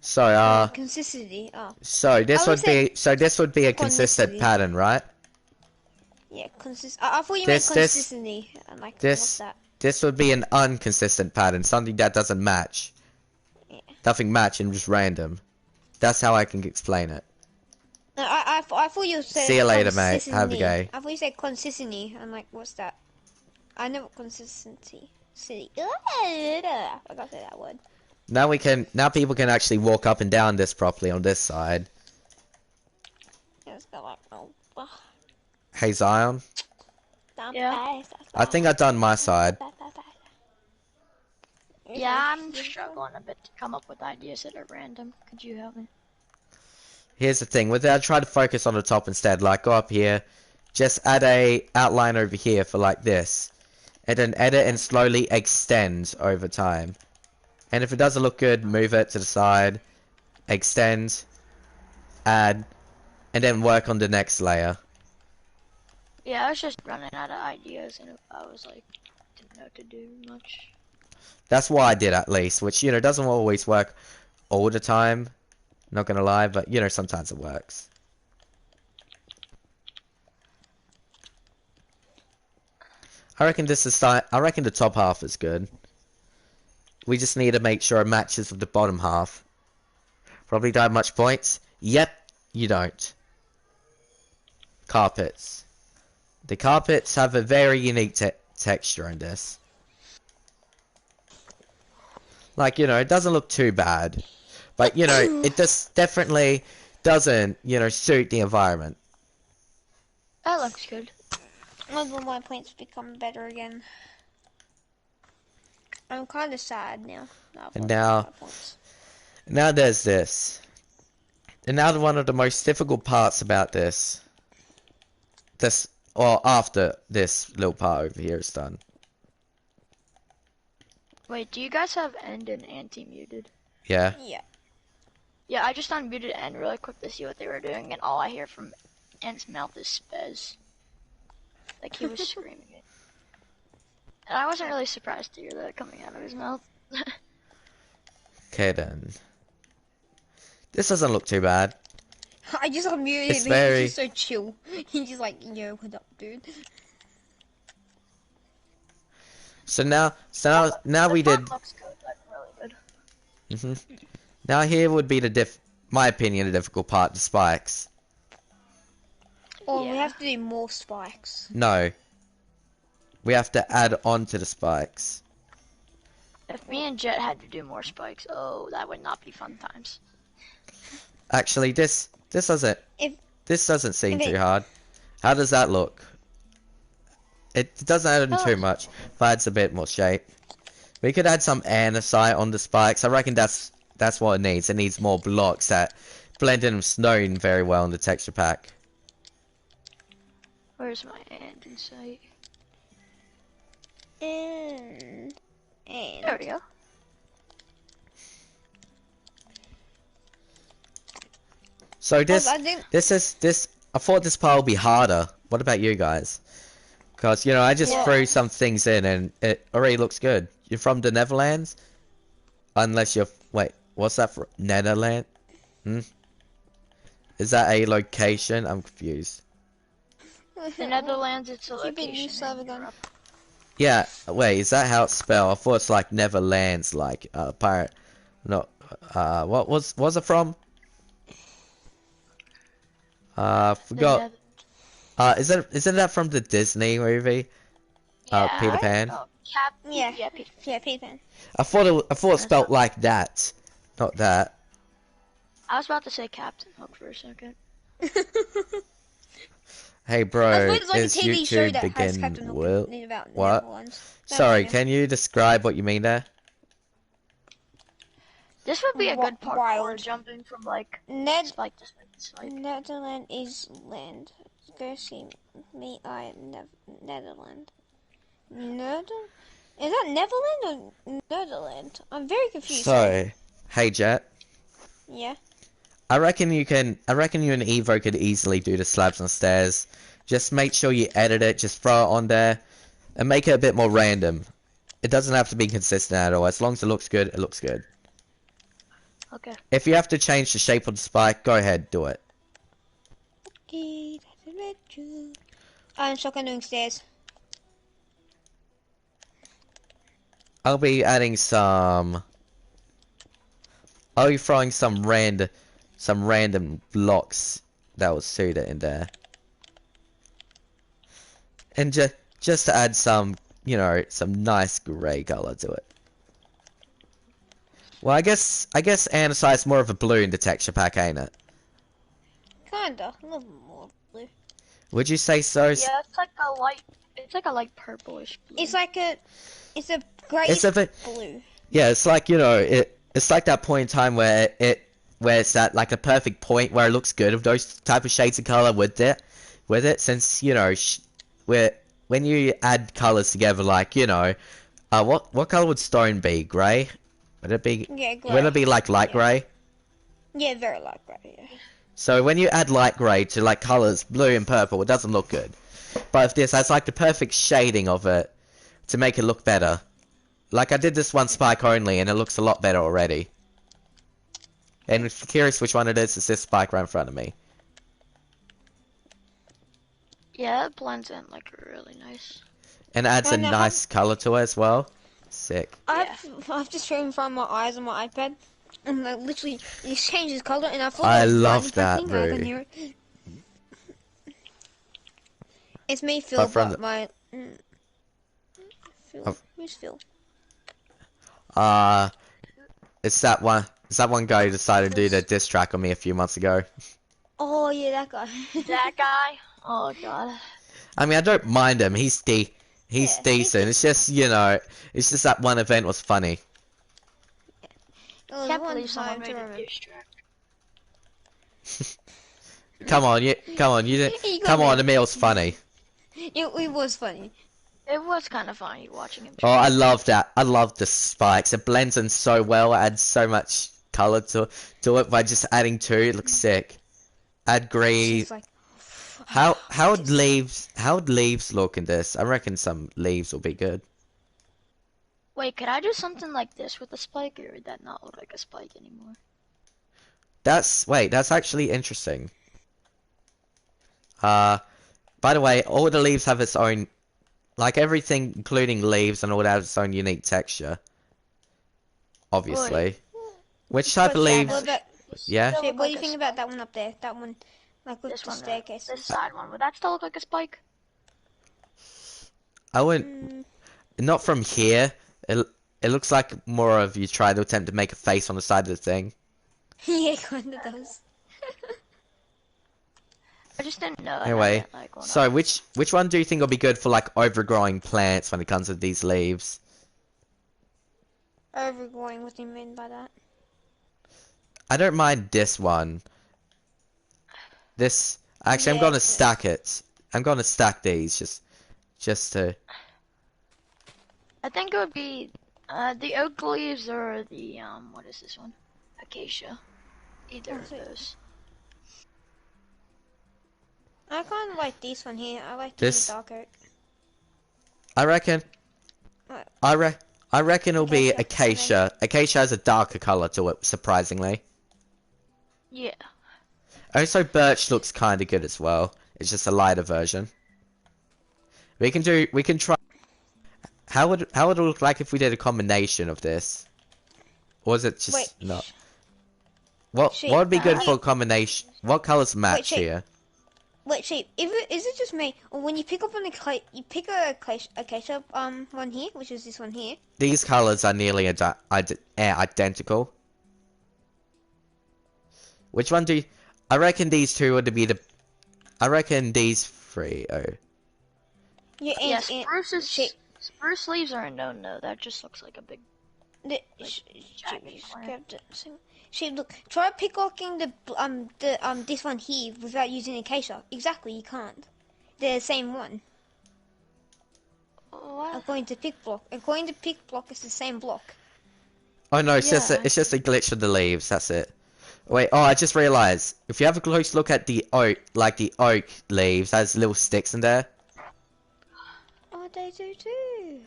So Consistency. Oh. so this I would would be a consistent consistency. pattern, right? Yeah, I thought you meant This- consistency. I'm like, this- what's that? This would be an inconsistent pattern, something that doesn't match. Yeah. Nothing match and just random. That's how I can explain it. No, I thought you said See you later, mate. Have a consistency. go. I thought you said consistency. I'm like, what's that? I know what consistency. City. I gotta say that word. Now people can actually walk up and down this properly on this side. Yeah, it's got like, oh, Hey Zion, Yeah. I think I've done my side. Yeah, I'm struggling a bit to come up with ideas that are random. Could you help me? Here's the thing, with that I try to focus on the top instead, like go up here, just add a outline over here for like this, and then edit and slowly extend over time. And if it doesn't look good, move it to the side, extend, add, and then work on the next layer. Yeah, I was just running out of ideas, and I was like, didn't know what to do much. That's what I did at least, which, you know, doesn't always work all the time, not gonna lie, but, you know, sometimes it works. I reckon the top half is good. We just need to make sure it matches with the bottom half. Probably don't have much points. Yep, you don't. Carpets. The carpets have a very unique texture in this. Like, you know, it doesn't look too bad. But, you know, it just definitely doesn't, you know, suit the environment. That looks good. Maybe my points become better again. I'm kind of sad now. And now there's this. And now one of the most difficult parts about this or after this little part over here is done. Wait, do you guys have end and anti-muted? Yeah. Yeah. Yeah, I just unmuted end really quick to see what they were doing, and all I hear from End's mouth is spez. Like he was screaming it. And I wasn't really surprised to hear that coming out of his mouth. Okay then. This doesn't look too bad. I just unmuted It's him. very- He's just so chill. He's just like, yo, what up, dude? So now we The did. farm looks good, like really good. Now here would be my opinion, the difficult part, the spikes. Oh, we Yeah. have to do more spikes. No. We have to add on to the spikes. If me and Jet had to do more spikes, oh, that would not be fun times. Actually, this doesn't seem if it- too hard. How does that look? It doesn't add in Oh. too much, but adds a bit more shape. We could add some andesite on the spikes. I reckon that's what it needs. It needs more blocks that blend in with stone very well in the texture pack. Where's my end in sight? And There we go. So I thought this part would be harder. What about you guys? Because, you know, I just Yeah. threw some things in and it already looks good. You're from the Netherlands? Unless you're... Wait, what's that for? Netherlands? Is that a location? I'm confused. The Netherlands, it's a Keep it location. new server in gun. Europe. Yeah, wait, is that how it's spelled? I thought it's like Neverlands, like, pirate... No, what was it from? The Forgot. Isn't that from the Disney movie? Yeah. Peter Pan? Oh, Yeah. yeah, Peter. Yeah, Peter. I thought it spelled like that. Not that. I was about to say Captain Hook for a second. Hey I bro, thought it's like a is TV show YouTube that has begin Captain Hook will... in about What? Netherlands. Sorry, Don't can you describe what you mean there? This would be a good parkour Wild. jumping from like Ned spike to spike to spike. Netherland is land. Go see me. Netherland. Is that Netherland or Netherland? I'm very confused. So, hey Jet, Yeah. I reckon you and Evo could easily do the slabs and stairs. Just make sure you edit it, just throw it on there, and make it a bit more random. It doesn't have to be consistent at all. As long as it looks good, it looks good. Okay. If you have to change the shape of the spike, go ahead, do it. I'm shotgun doing stairs. I'll be adding some... I'll be throwing some random blocks that will suit it in there. And just to add some, you know, some nice grey color to it. Well, I guess andesite's more of a blue in the texture pack, ain't it? Kinda. A little more blue. Would you say so? Yeah, it's like a light purplish blue. It's a greyish It's a bit, blue. yeah, it's like, you know, it's like that point in time where it's at like a perfect point where it looks good of those type of shades of color with it, since, you know, when you add colors together, like, you know, what color would stone be? Grey? Would it be? Yeah, grey. Would it be like light Yeah. grey? Yeah, very light grey, yeah. So when you add light grey to like colors blue and purple, it doesn't look good. But if this has like the perfect shading of it to make it look better. Like I did this one spike only and it looks a lot better already. And if you're curious which one it is, it's this spike right in front of me. Yeah, it blends in like really nice. And adds Oh, a no, nice color to it as well. Sick. I've just shown in front of my eyes on my iPad, and like literally it changes color, and I thought I it was love blinding that, pressing, and I Roo. can hear it. It's me, Phil, But from but my Phil. Oh. Who's Phil? It's that one guy who decided to do the diss track on me a few months ago. Oh yeah, that guy. That guy? Oh god. I mean, I don't mind him. He's Yeah, decent. It's just, you know, it's just that one event was funny. It was Can't one believe someone time to made a remember. diss track. Come on, you You got come me. on, the meal's funny. It was funny. It was kind of funny watching him. Oh, I love that. I love the spikes. It blends in so well. It adds so much color to it by just adding two. It looks sick. Add green. She's like, How'd leaves look in this? I reckon some leaves will be good. Wait, could I do something like this with a spike, or would that not look like a spike anymore? That's actually interesting. By the way, all the leaves have its own, like everything, including leaves and all that, has its own unique texture. Obviously. Which type of leaves? Yeah. Shit, what do you think about that one up there? That one, like with This the one, staircase. this side one. Would that still look like a spike? I wouldn't. Not from here. It looks like more of you try to attempt to make a face on the side of the thing. Yeah, it kinda does. I just didn't know. Anyway, so which one do you think will be good for like overgrowing plants when it comes to these leaves? Overgrowing, what do you mean by that? I don't mind this one. This actually, I'm gonna stack it. I'm gonna stack these just to. I think it would be the oak leaves or the what is this one? Acacia. Either of those. I kind of like this one here. I like This- the dark oak. I reckon. What? I reckon it'll be Acacia, acacia. Acacia has a darker color to it, surprisingly. Yeah. Also, birch looks kind of good as well. It's just a lighter version. We can try. How would it look like if we did a combination of this? Or is it just Wait. not? What Sheep, would be good for a combination? What colors match sheep. here? Wait, Sheep, is it just me, or when you pick up you pick a acacia one here, which is this one here? These colors are nearly identical. Which one do you... I reckon these two would be the... I reckon these three. Oh. Yeah, Yeah, and spruce leaves are a no-no. That just looks like a big. Sheep, look, try picklocking this one here without using acacia. Exactly, you can't. They're the same one. What? According to pickblock, it's the same block. Oh no, it's just Yeah. it's just a glitch of the leaves. That's it. Wait. Oh, I just realized. If you have a close look at the oak, like the oak leaves, has little sticks in there. Oh, they do too.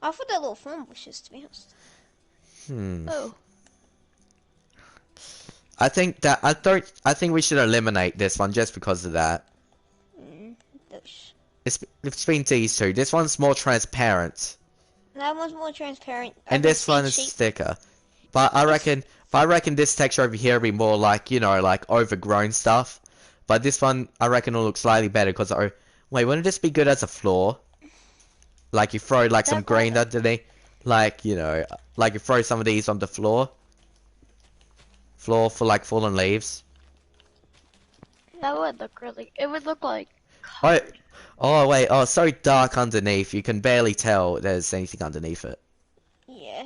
I thought they're little thorn bushes, to be honest. Oh. I think we should eliminate this one just because of that. Those. It's between these two. This one's more transparent, That one's more transparent. and this one is thicker. But I reckon this texture over here will be more like, you know, like overgrown stuff. But this one, I reckon will look slightly better because wait, wouldn't this be good as a floor? Like you throw like some green underneath, like you know, like you throw some of these on the floor for like fallen leaves. That would look really. It would look like. Oh wait, oh it's so dark underneath. You can barely tell there's anything underneath it. Yeah,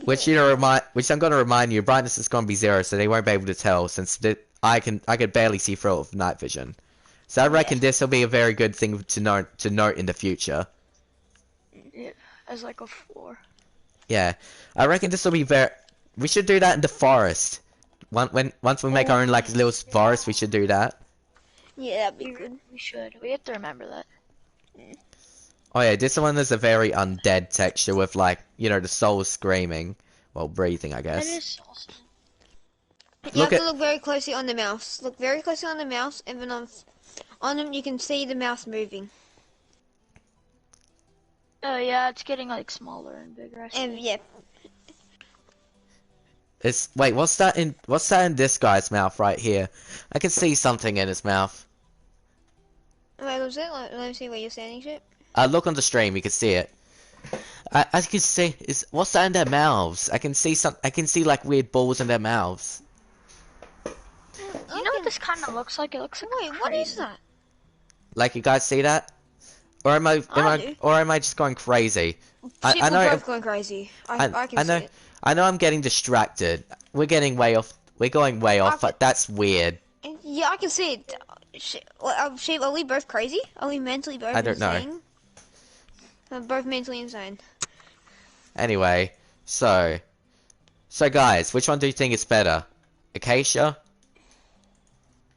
Which I'm gonna remind you, brightness is gonna be 0, so they won't be able to tell since I could barely see through it with night vision. So I reckon this will be a very good thing to note in the future. Yeah, as like a floor. Yeah, I reckon this will be very. We should do that in the forest. Once we make our own like little forest, we should do that. Yeah, that'd be good. We should. We have to remember that. Oh yeah, this one is a very undead texture with like, you know, the soul screaming, well, breathing, I That guess. is awesome. You Look have to at- look very closely on the mouse. Look very closely on the mouse, and then on them you can see the mouse moving. Oh yeah, it's getting like smaller and bigger. I see. And yeah, Wait, what's that in this guy's mouth right here? I can see something in his mouth. wait, was it? Let me see where you're standing, Shit. Look on the stream, you can see it. I can see what's that in their mouths? I can see like weird balls in their mouths. You know what this kind of looks like? It looks like. Wait, what is that? Like, you guys see that? Or am I do. just going crazy? Sheep I were know both going crazy. I can see it. I know I'm getting distracted. We're getting way off. We're going way off, can- but that's weird. Yeah, I can see it. Sheep, are we both crazy? Are we mentally both I don't know. insane? We're both mentally insane. Anyway, so guys, which one do you think is better? Acacia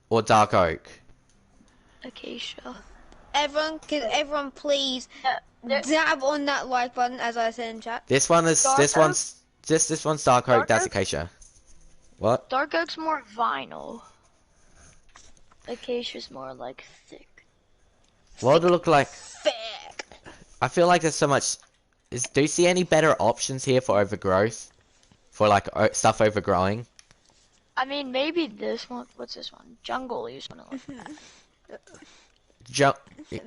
or dark oak? Acacia. Everyone please dab on that like button as I said in chat. This one's dark oak, Dark that's oak? acacia. What? Dark oak's more vinyl. Acacia's more like thick. What would it look like? Thick. I feel like there's so much. Do you see any better options here for overgrowth? For like stuff overgrowing? I mean, maybe this one. What's this one? Jungle leaves.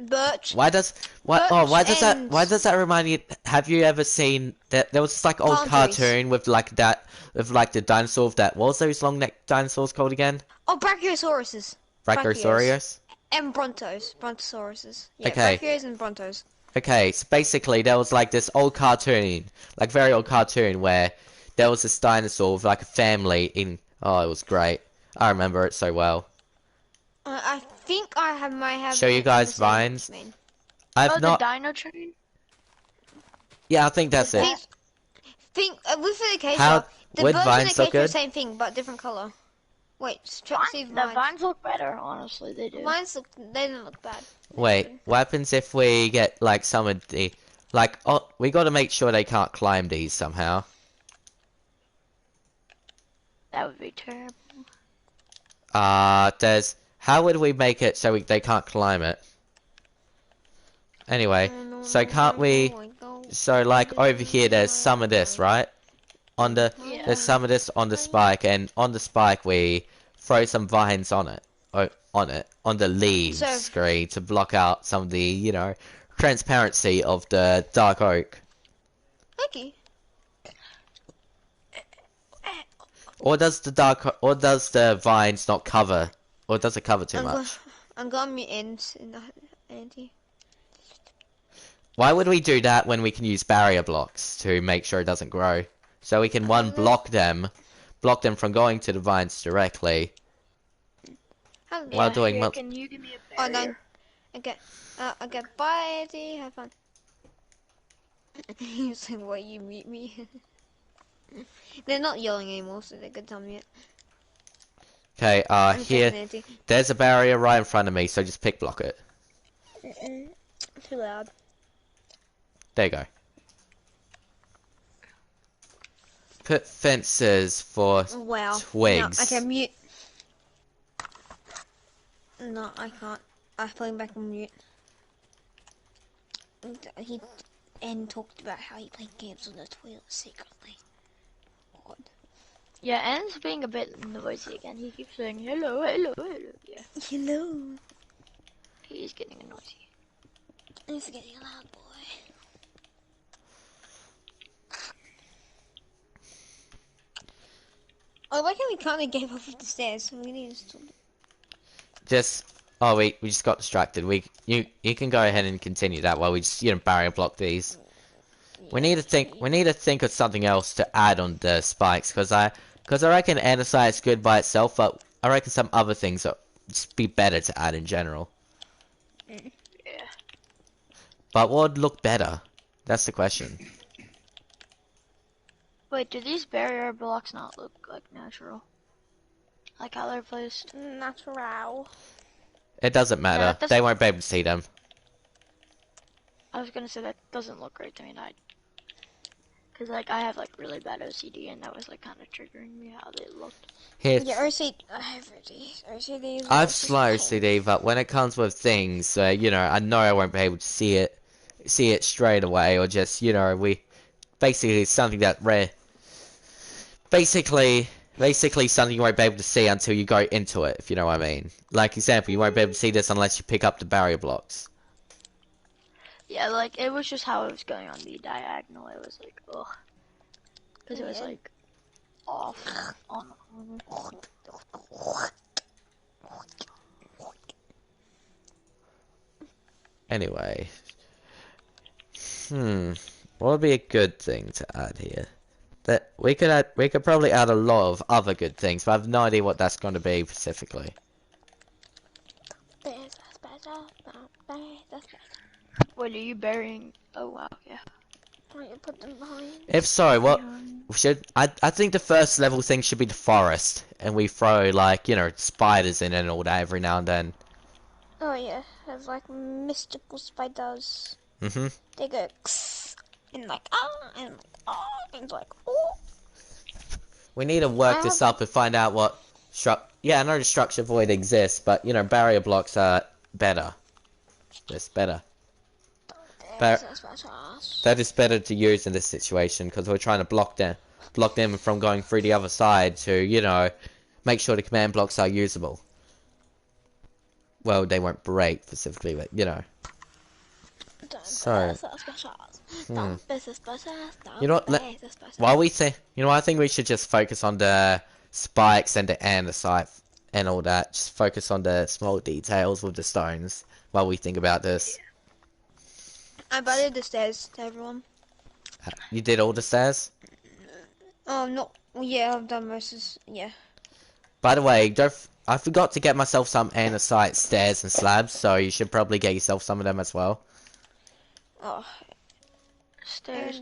Birch. Why does that remind you? Have you ever seen that there was this like old Palm trees. cartoon with like the dinosaur with that? What was those long necked dinosaurs called again? Oh, Brachiosauruses. Brachiosaurus. And Brontosauruses. Yeah, Okay. Brachios and Brontos. Okay, so basically there was like this old cartoon, like very old cartoon where there was this dinosaur with like a family in. Oh, it was great. I remember it so well. I think might have. Show you guys vines. I've not. The Dino Train. Yeah, I think that's it. With the acacia, How the would birds and vines look acacia are the good? same thing but different color. Wait, see The vines. vines look better, honestly. They do. They don't look bad. Wait, what happens if we get like some of the we got to make sure they can't climb these somehow. That would be terrible. How would we make it so they can't climb it? Anyway, so can't we? So like over here, there's some of this, right? Yeah. There's some of this on the spike, and on the spike we throw some vines on it, on the leaves So- screen to block out some of the transparency of the dark oak. Okay. Or does the vines not cover? Or does it cover too much? I'm gonna mute ends in the Andy. Why would we do that when we can use barrier blocks to make sure it doesn't grow? So we can block them from going to the vines directly. While doing here, mul- can you give me a Oh barrier? no. Okay, bye Andy, have fun. He's like, why you mute me? They're not yelling anymore, so they can tell me it. Okay, I'm here, taking Andy. there's a barrier right in front of me, so just pick block it. Too loud. There you go. Put fences for Wow. twigs. No, okay, mute. No, I can't. I put him back on mute. And talked about how he played games on the toilet secretly. God. Yeah, Ann's being a bit noisy again. He keeps saying hello, hello, hello. Yeah, Hello. he's getting noisy. He's getting a loud boy. I like how we kind of gave up of the stairs, so we need to stop. We just got distracted. You can go ahead and continue that while we just barrier block these. We need to think of something else to add on the spikes because I reckon andesite is good by itself, but I reckon some other things would just be better to add in general. Yeah. But what would look better? That's the question. Wait, do these barrier blocks not look like natural? Like how they're placed? Natural. It doesn't matter. Yeah, that's- They won't be able to see them. I was gonna say that doesn't look right to me. Cause like I have like really bad OCD, and that was like kind of triggering me how they looked. Here, Yeah, I have OCD. I've slow CD, but when it comes with things, I know I won't be able to see it straight away, or just, basically it's something that basically something you won't be able to see until you go into it, if you know what I mean. Like, example, you won't be able to see this unless you pick up the barrier blocks. Yeah, like it was just how it was going on the diagonal. It was like, ugh, cause it was like off on the corner. Anyway. What would be a good thing to add here? That we could probably add a lot of other good things, but I have no idea what that's going to be specifically. Wait, are you burying? Oh wow, yeah. I need to put them behind. If so, what should I think the first level thing should be the forest, and we throw like, you know, spiders in and all that every now and then. Oh yeah, have like mystical spiders. Mhm. They go and like and like and like oh. We need to work this up and find out what yeah, I know the structure void exists, but you know, barrier blocks are better. It's better. That is better to use in this situation because we're trying to block them from going through the other side to, you know, make sure the command blocks are usable. Well, they won't break specifically, but you know. So, you know what? While we say, you know, I think we should just focus on the spikes and the andesite and all that. Just focus on the small details with the stones while we think about this. I buried the stairs to everyone. You did all the stairs? Oh, no. Yeah, I've done most of yeah. By the way, I forgot to get myself some andesite stairs and slabs, so you should probably get yourself some of them as well. Oh. Stairs.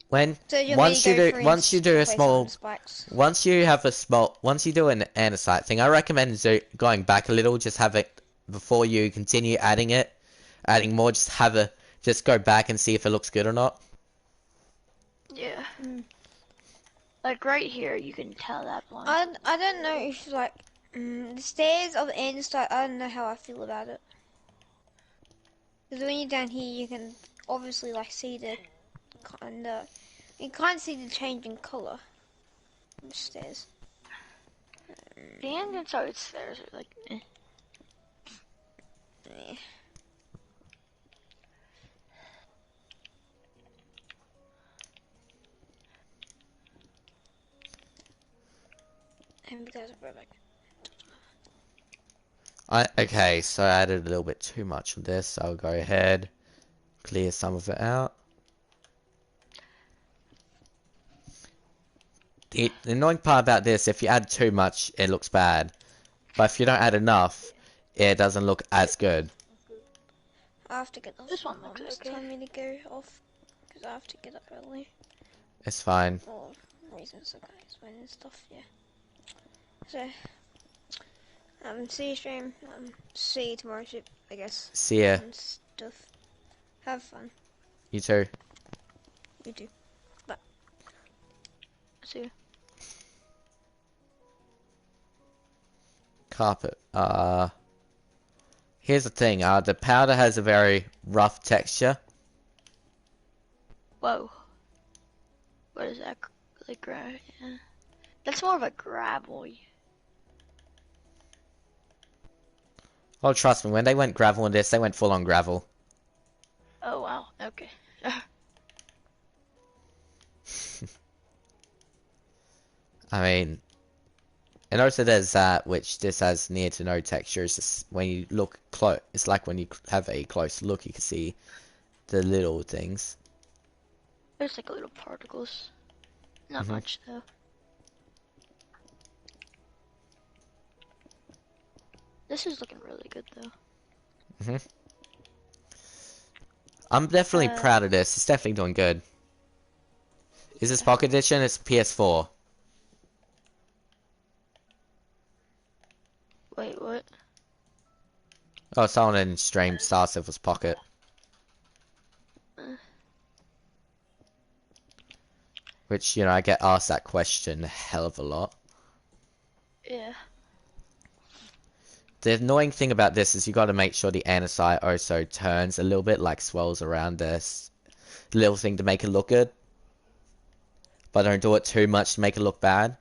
When So once you do a small, once you do an andesite thing, I recommend going back a little, just have it before you continue adding more. Just go back and see if it looks good or not. Yeah. Like right here, you can tell that one. I don't know if like the stairs of the andesite. I don't know how I feel about it. Because when you're down here, you can obviously like see the you can't see the change in color of the stairs. The andesite stairs are like. Eh. Yeah. And because of Rebecca. Okay, so I added a little bit too much of this. I'll go ahead, clear some of it out. The annoying part about this, if you add too much, it looks bad. But if you don't add enough, it doesn't look as good. I have to get off. This one looks It's okay. time me to go off because I have to get up early. It's fine. For reasons, okay, explaining stuff, yeah. So, see you stream. See you tomorrow, I guess. See ya. And stuff. Have fun. You too. You too. See ya. Carpet. Here's the thing. The powder has a very rough texture. Whoa. What is that? Like gravel? Yeah. That's more of a gravel. Oh, trust me. When they went gravel in this, they went full on gravel. Oh wow. Okay. I mean, and also there's that, which this has near to no texture. It's just when you look close, it's like when you have a close look, you can see the little things. There's like little particles. Not much though. This is looking really good though. I'm definitely proud of this. It's definitely doing good. Is this Pocket Edition? It's PS4. Wait, what? Oh, someone in stream asked if it was Pocket. Which, you know, I get asked that question a hell of a lot. Yeah. The annoying thing about this is you got to make sure the andesite also turns a little bit, like swirls around this little thing to make it look good. But don't do it too much to make it look bad.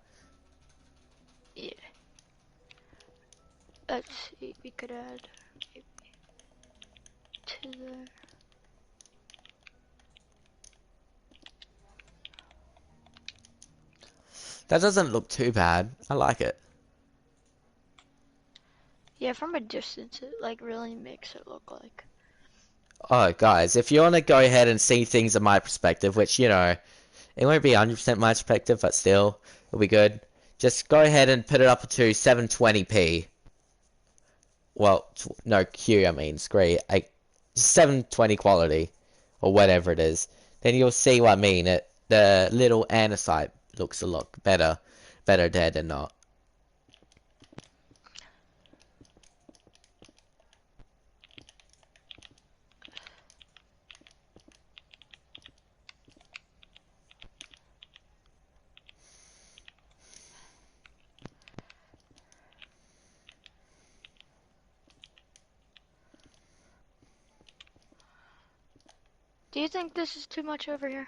Yeah. Let's see, we could add maybe to there. That doesn't look too bad. I like it. Yeah, from a distance, it like really makes it look like. Oh, guys, if you want to go ahead and see things in my perspective, which, you know, it won't be 100% my perspective, but still, it'll be good. Just go ahead and put it up to 720p. Well, no, Q, I mean, screen 720 quality, or whatever it is, then you'll see what I mean. The little andesite looks a lot better there than not. Do you think this is too much over here?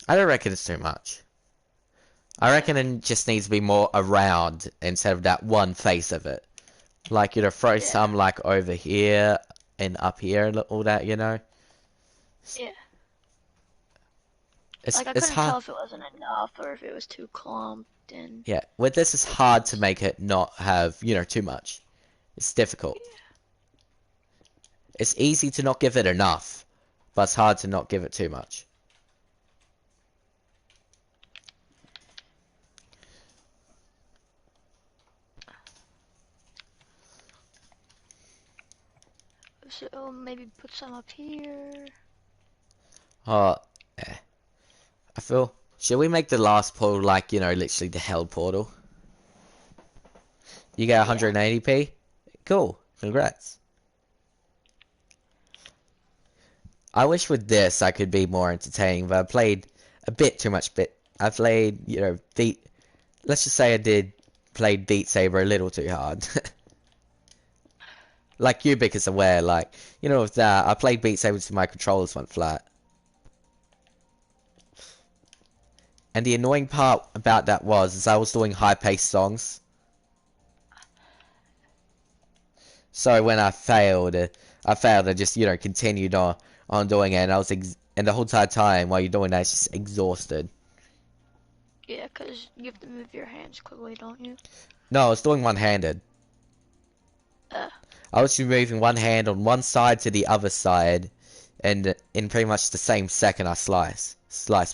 I don't reckon it's too much. I reckon it just needs to be more around instead of that one face of it. Like, throw some, like, over here and up here and all that, Yeah. It's Like, I couldn't hard. tell if it wasn't enough or if it was too clumped and... Yeah, with this, it's hard to make it not have, too much. It's difficult. It's easy to not give it enough, but it's hard to not give it too much. So, maybe put some up here. Oh, yeah. I feel... Should we make the last portal like, literally the hell portal? You get 180p? Cool. Congrats. I wish with this I could be more entertaining, but I played a bit too much I played, let's just say played Beat Saber a little too hard. Like Ubik is aware, like, with that, I played Beat Saber to my controllers went flat. And the annoying part about that is I was doing high-paced songs. So when I failed, I just, continued on doing it, and and the whole entire time while you're doing that, it's just exhausted. Yeah, because you have to move your hands quickly, don't you? No, I was doing one-handed. I was just moving one hand on one side to the other side, and in pretty much the same second I slice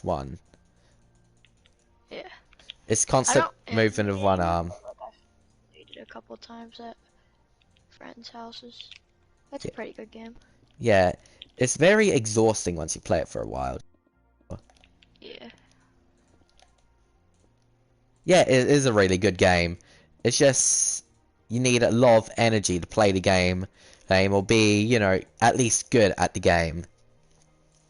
one. Yeah. It's constant movement of one arm. Like I played it a couple times at friends' houses. That's Yeah. a pretty good game. Yeah, it's very exhausting once you play it for a while. Yeah. Yeah, it is a really good game. It's just you need a lot of energy to play the game, or be, at least good at the game.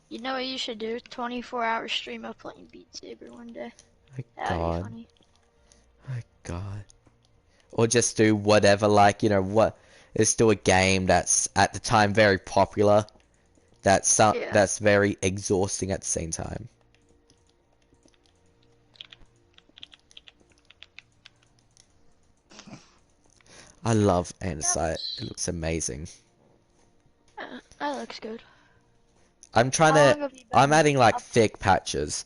You know what you should do? 24-hour stream of playing Beat Saber one day. Oh That'd be God. funny. Oh God. Or just do whatever, like, what is still a game that's at the time very popular. That's very exhausting at the same time. I love andesite. It looks amazing. That looks good. I'm adding like thick patches.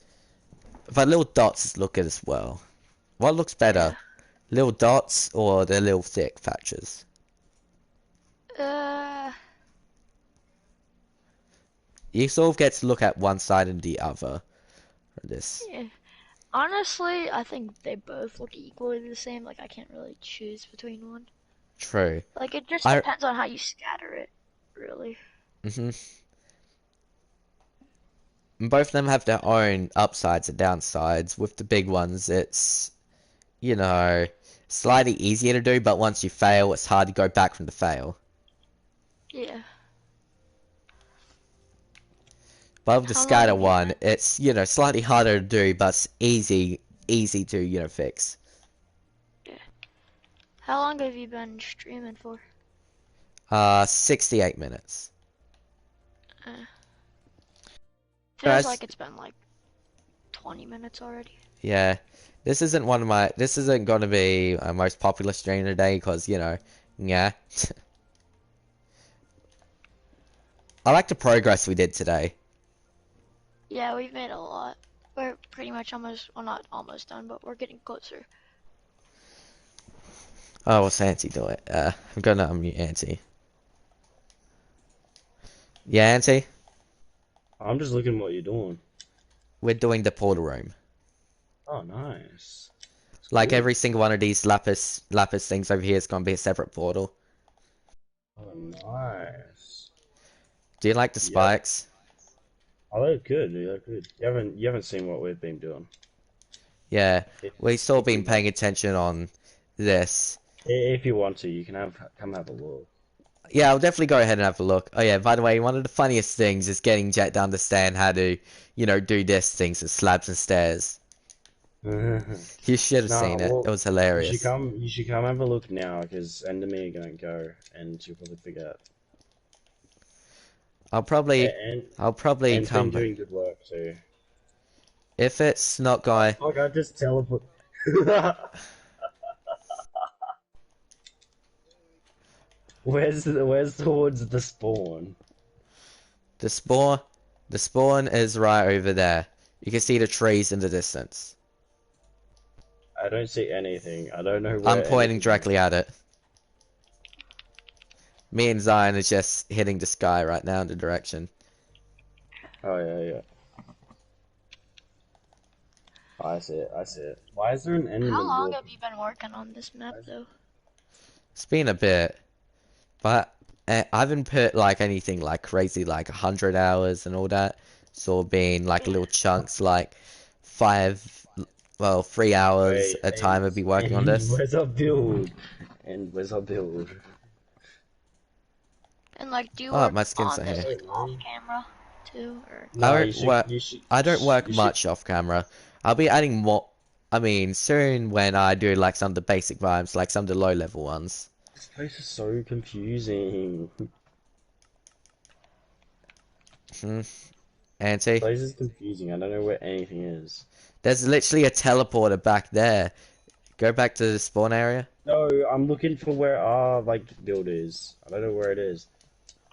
But little dots look good as well. What looks better? Little dots or the little thick patches? You sort of get to look at one side and the other. This. Yeah. Honestly, I think they both look equally the same. Like, I can't really choose between one. True. Like, it just depends on how you scatter it, really. Both of them have their own upsides and downsides. With the big ones, it's, slightly easier to do, but once you fail, it's hard to go back from the fail. Yeah. But with the scatter one, it's, slightly harder to do, but it's easy to, fix. Yeah. How long have you been streaming for? 68 minutes. Feels like it's been like 20 minutes already. Yeah. This isn't going to be my most popular stream today, because, yeah. I like the progress we did today. Yeah, we've made a lot. We're pretty much almost, well, not almost done, but we're getting closer. Oh, what's Auntie doing? I'm gonna unmute Auntie. Yeah, Auntie? I'm just looking at what you're doing. We're doing the portal room. Oh, nice. Like every single one of these lapis things over here is gonna be a separate portal. Oh, nice. Do you like the Yep. spikes? Oh, they're good. They're good. You haven't seen what we've been doing. Yeah, we still If you been paying want, attention on this. if you want to, you can come have a look. Yeah, I'll definitely go ahead and have a look. Oh yeah, by the way, one of the funniest things is getting Jet to understand how to, do this things with slabs and stairs. You should have No, seen it. It well, was hilarious. You should come have a look now, because End of me are gonna go, and you'll probably forget. I'll probably, And I'll probably End's been come back. doing good work too. If it's not Oh, going, fuck! I just teleport. Where's towards the spawn? the spawn, the spawn is right over there. You can see the trees in the distance. I don't see anything. I don't know I'm where pointing anything directly is. at it. Me and Zion is just hitting the sky right now in the direction. Oh yeah, yeah. Oh, I see it. I see it. Why is there an How enderman long have walking? you been working on this map, though? It's been a bit, but I haven't put like anything like crazy like 100 hours and all that. It's all been like little chunks, like 3 hours Wait, a time I'd be working on this. where's our build? And where's our build? And like, do you Oh, work my skins on are this here. like off camera too, or? I No, don't work. I don't work you should. much off camera. I'll be adding more. I mean, soon when I do like some of the basic vibes, like some of the low level ones. This place is so confusing. Hmm. This Auntie, place is confusing. I don't know where anything is. there's literally a teleporter back there. Go back to the spawn area. No, I'm looking for where our build is. I don't know where it is.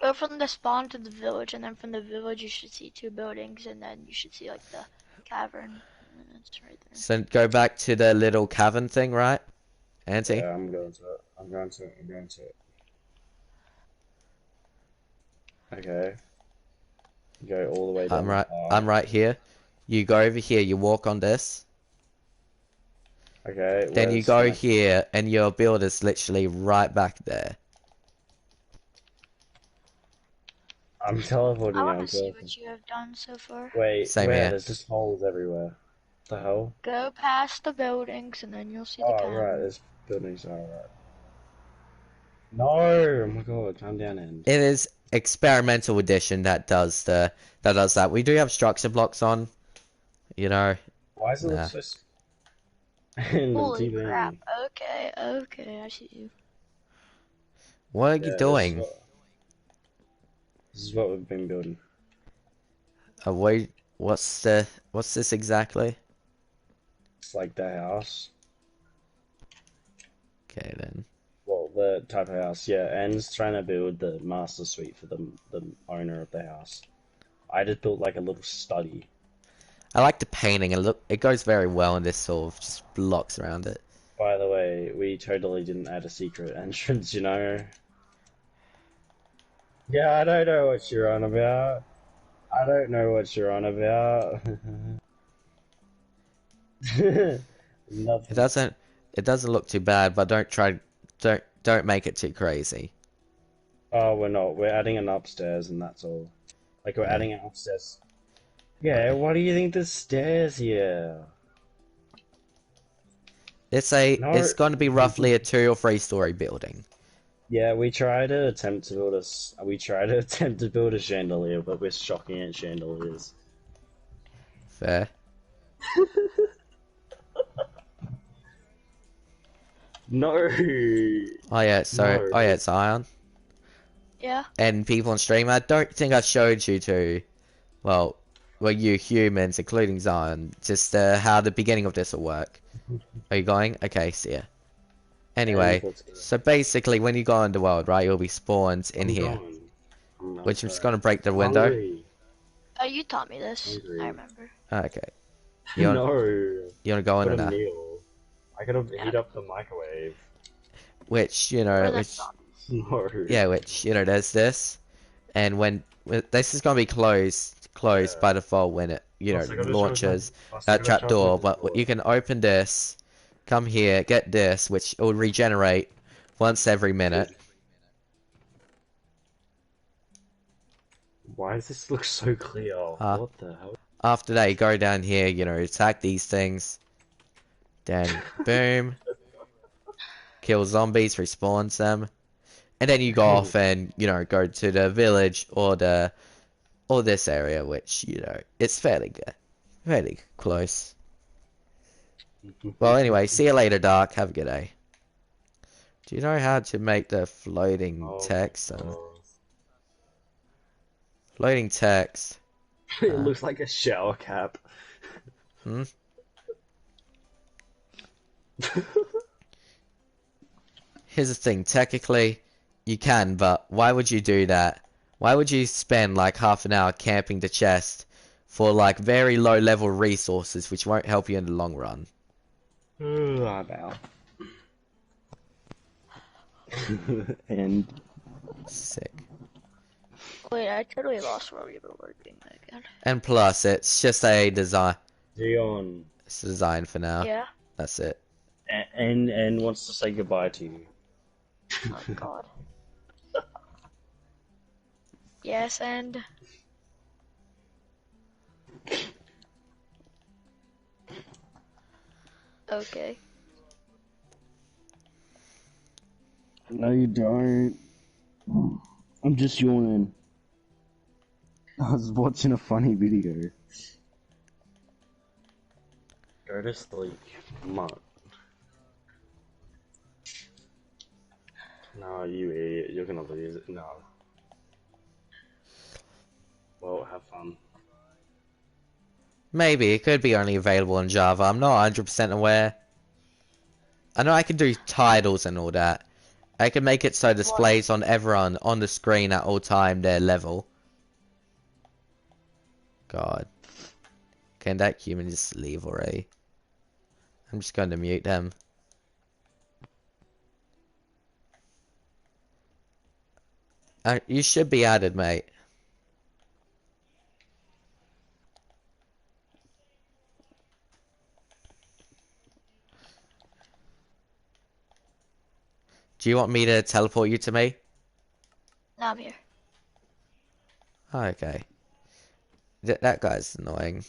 Go from the spawn to the village, and then from the village you should see 2 buildings, and then you should see like the cavern. And it's right there. So go back to the little cavern thing, right, Auntie? Yeah, I'm going to it. I'm going to it. I'm going to it. Okay. Go all the way down. I'm right here. You go over here. You walk on this. Okay. Then you where's go my- here, and your build is literally right back there. I'm teleporting I now. want I'm to see teleporting. what you have done so far. Wait, Same where? here. There's just holes everywhere. What the hell? Go past the buildings, and then you'll see the Oh, cavern. right. There's buildings. Alright. No! Oh my god, calm down, End. It is experimental edition that does that. We do have structure blocks on. You know. Why is it Nah. look so... And Holy TV. crap. Okay, okay, I see you. What are Yeah, you doing? This is what we've been building. Wait, what's this exactly? It's like the house. Okay then. Well, the type of house, yeah. End's trying to build the master suite for the owner of the house. I just built like a little study. I like the painting. It goes very well in this sort of just blocks around it. By the way, we totally didn't add a secret entrance, you know? Yeah, I don't know what you're on about. I don't know what you're on about. Nothing. It doesn't look too bad, but don't make it too crazy. Oh, we're not. We're adding an upstairs, and that's all. Like, we're adding an upstairs. Yeah, why do you think there's stairs here? It's going to be roughly a 2 or 3 story building. Yeah, we tried to attempt to build a chandelier, but we're shocking at chandeliers. Fair. No. Oh yeah, it's Ion. Yeah. And people on stream, I don't think I showed you to, well, you humans, including Zion, just how the beginning of this will work. Are you going? Okay, see ya. Anyway, so basically when you go in the world, right, you'll be spawned in here. Which I'm just gonna break the window. Oh, you taught me this. Hungry. I remember. Okay. You wanna, No. you wanna go in Got or a not? meal. I gotta heat up the microwave. Which, Or the which, No. yeah, which, there's this. And when this is gonna be closed by default when it, Plus, I gotta launches charge that my trap door. controller. But you can open this, come here, get this, which will regenerate once every minute. Why does this look so clear? What the hell? After that, you go down here, you know, attack these things. Then, boom. Kill zombies, respawns them. And then you go off and, you know, go to the village or this area, which, you know, it's fairly good. Fairly close. Well, anyway, see you later, Doc. Have a good day. Do you know how to make the floating text? Floating text. It looks like a shower cap. Hmm? Here's the thing, technically, you can, but why would you do that? Why would you spend like half an hour camping the chest for like very low level resources which won't help you in the long run? I'm out. And Sick. Wait, I totally lost where we were working again. And plus, it's just a design. Dion. It's a design for now. Yeah. That's it. And wants to say goodbye to you. Oh god. Yes, and okay. No, you don't. I'm just yawning. I was watching a funny video. Go to sleep, mutt. No, you idiot. You're gonna lose it. No. Well, have fun. Maybe, it could be only available in Java. I'm not 100% aware. I know I can do titles and all that. I can make it so it displays on everyone on the screen at all time their level. God. Can that human just leave already? I'm just going to mute them. You should be added, mate. Do you want me to teleport you to me? Now I'm here. Oh, okay. That guy's annoying.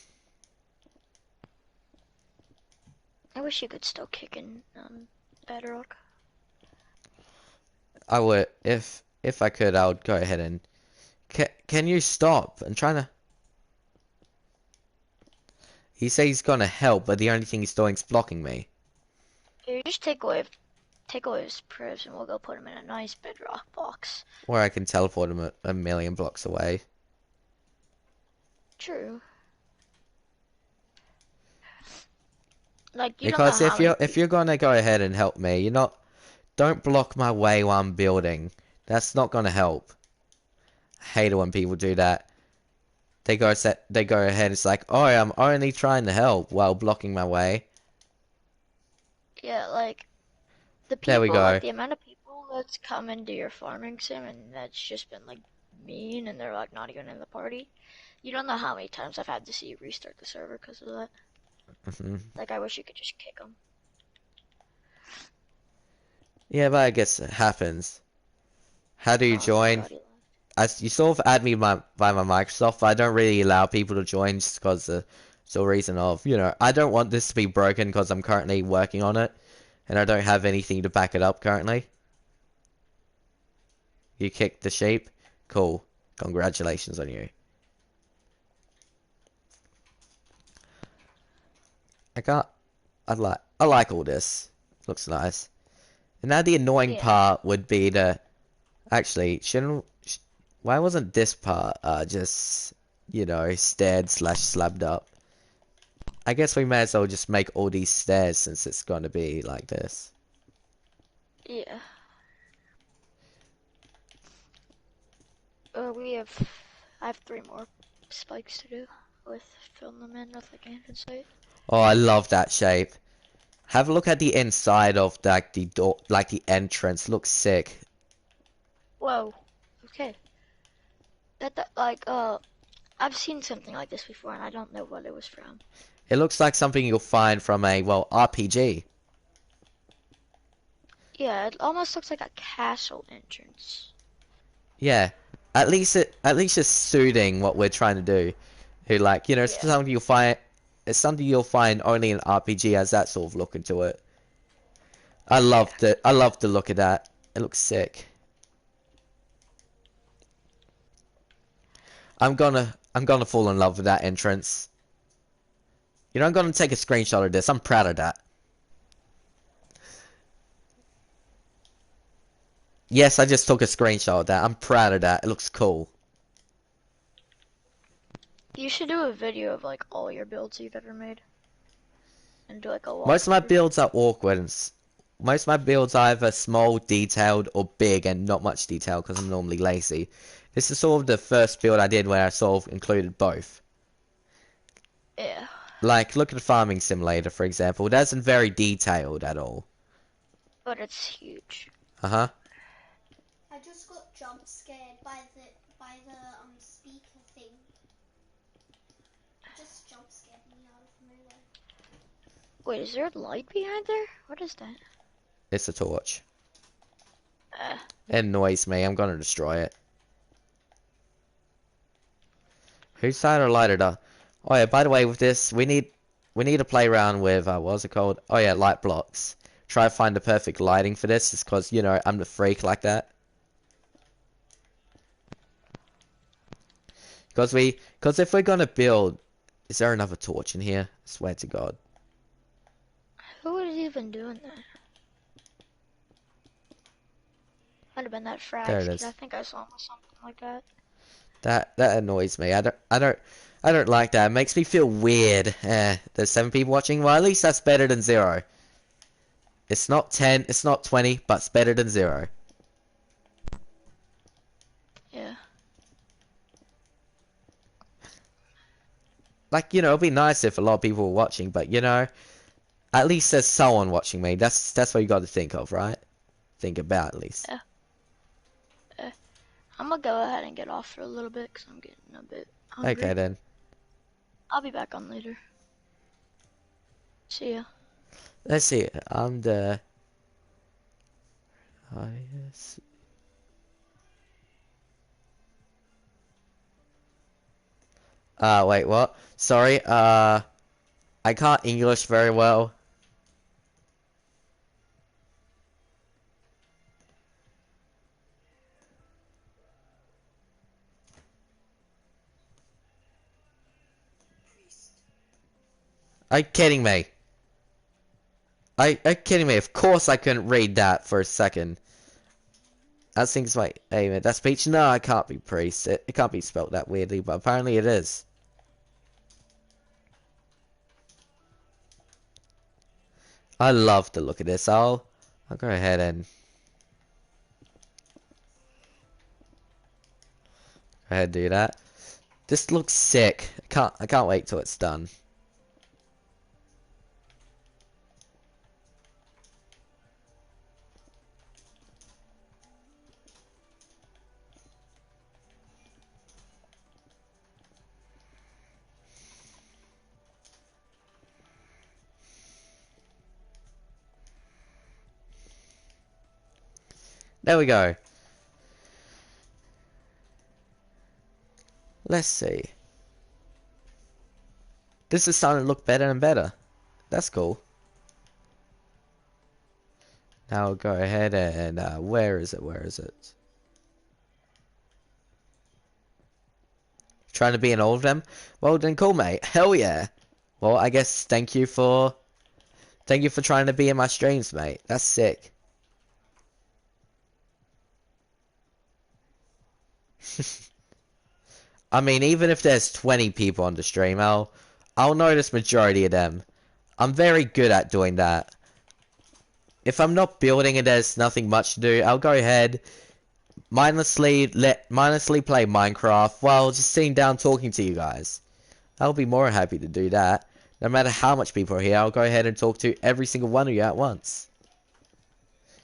I wish you could still kick in Bedrock. I would, if I could, I would go ahead and... Can you stop? I'm trying to... He says he's gonna help, but the only thing he's doing is blocking me. Here, just take away his privs and we'll go put him in a nice Bedrock box. Or I can teleport him a million blocks away. True. Like, you Because don't know if you're gonna go ahead and help me, don't block my way while I'm building. That's not gonna help. I hate it when people do that. They go ahead. It's like, oh, I'm only trying to help while blocking my way. Yeah, like the people, There we go. like the amount of people that's come into your farming sim and that's just been like mean and they're like not even in the party. You don't know how many times I've had to see you restart the server because of that. Like, I wish you could just kick them. Yeah, but I guess it happens. How do you join? You sort of add me by my Microsoft, but I don't really allow people to join just because the reason of, I don't want this to be broken because I'm currently working on it, and I don't have anything to back it up currently. You kicked the sheep? Cool. Congratulations on you. I like all this. Looks nice. And now the annoying part would be to... Actually, why wasn't this part just, staired/slabbed up? I guess we may as well just make all these stairs since it's going to be like this. Yeah. I have 3 more spikes to do with filling them in with like andesite. Oh, I love that shape. Have a look at the inside of like the door, like the entrance. Looks sick. Whoa. Okay. I've seen something like this before, and I don't know what it was from. It looks like something you'll find from a RPG. Yeah, it almost looks like a castle entrance. Yeah, at least it's suiting what we're trying to do. Who like, you know, it's Yeah. something you'll find. It's something you'll find only in RPG has that sort of look into it. I loved it. I love the look of that. It looks sick. I'm gonna fall in love with that entrance. You know, I'm gonna take a screenshot of this. I'm proud of that. Yes, I just took a screenshot of that. I'm proud of that. It looks cool. You should do a video of like all your builds you've ever made. And do like a walkthrough. Most of my builds are awkward. Most of my builds are either small, detailed, or big, and not much detail because I'm normally lazy. This is sort of the first build I did where I sort of included both. Yeah. Like, look at the Farming Simulator, for example. It isn't very detailed at all. But it's huge. Uh-huh. I just got jump scared by the speaker thing. It just jump scared me out of nowhere. Wait, is there a light behind there? What is that? It's a torch. It annoys me. I'm gonna destroy it. Whose side are lighted up? Oh yeah, by the way, with this, we need to play around with, what's it called? Oh yeah, light blocks. Try to find the perfect lighting for this, just because, you know, I'm the freak like that. Because if we're gonna build... Is there another torch in here? I swear to God. Who is even doing that? Might have been that Frax, There it 'cause is. I think I saw him with something like that. That annoys me. I don't like that. It makes me feel weird. There's 7 people watching. Well, at least that's better than 0. It's not 10, it's not 20, but it's better than 0. Yeah. Like, you know, it'd be nice if a lot of people were watching, but, you know, at least there's someone watching me. That's what you got to think of, right? Think about, at least. Yeah. I'm gonna go ahead and get off for a little bit, because I'm getting a bit hungry. Okay, then. I'll be back on later. See ya. Let's see. I'm the... Oh, yes. Wait, what? Sorry, I can't English very well. Are you kidding me? Are you kidding me? Of course I couldn't read that for a second. I think it's like, hey man, that speech? No, I can't be priest. It can't be spelled that weirdly, but apparently it is. I love the look of this. I'll go ahead and do that. This looks sick. I can't wait till it's done. There we go. Let's see. This is starting to look better and better. That's cool. Now we'll go ahead and, where is it? Where is it? Trying to be in all of them? Well then, cool, mate. Hell yeah. Well, I guess thank you for trying to be in my streams, mate. That's sick. I mean, even if there's 20 people on the stream, I'll notice majority of them. I'm very good at doing that. If I'm not building and there's nothing much to do, I'll go ahead, mindlessly play Minecraft while just sitting down talking to you guys. I'll be more happy to do that. No matter how much people are here, I'll go ahead and talk to every single one of you at once.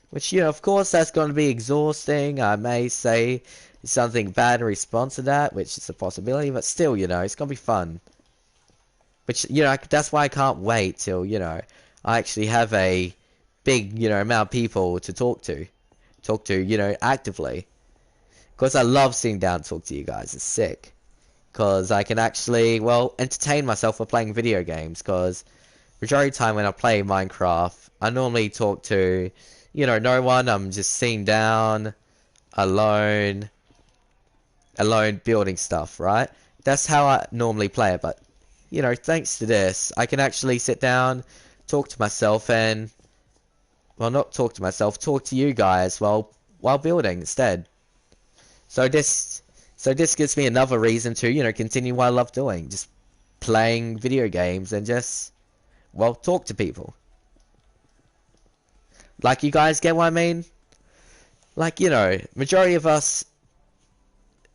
Which, you know, of course, that's going to be exhausting. I may say something bad in response to that, which is a possibility, but still, you know, it's going to be fun. Which, you know, that's why I can't wait till, you know, I actually have a big, you know, amount of people to talk to, you know, actively. Because I love sitting down and talk to you guys. It's sick. Because I can actually, well, entertain myself while playing video games. Because majority of the time when I play Minecraft, I normally talk to, you know, no one. I'm just sitting down, alone building stuff, right? That's how I normally play it. But, you know, thanks to this, I can actually sit down, talk to myself, and, well, not talk to myself, talk to you guys while building instead. So this gives me another reason to, you know, continue what I love doing, just playing video games and just, well, talk to people. Like, you guys get what I mean? Like, you know, majority of us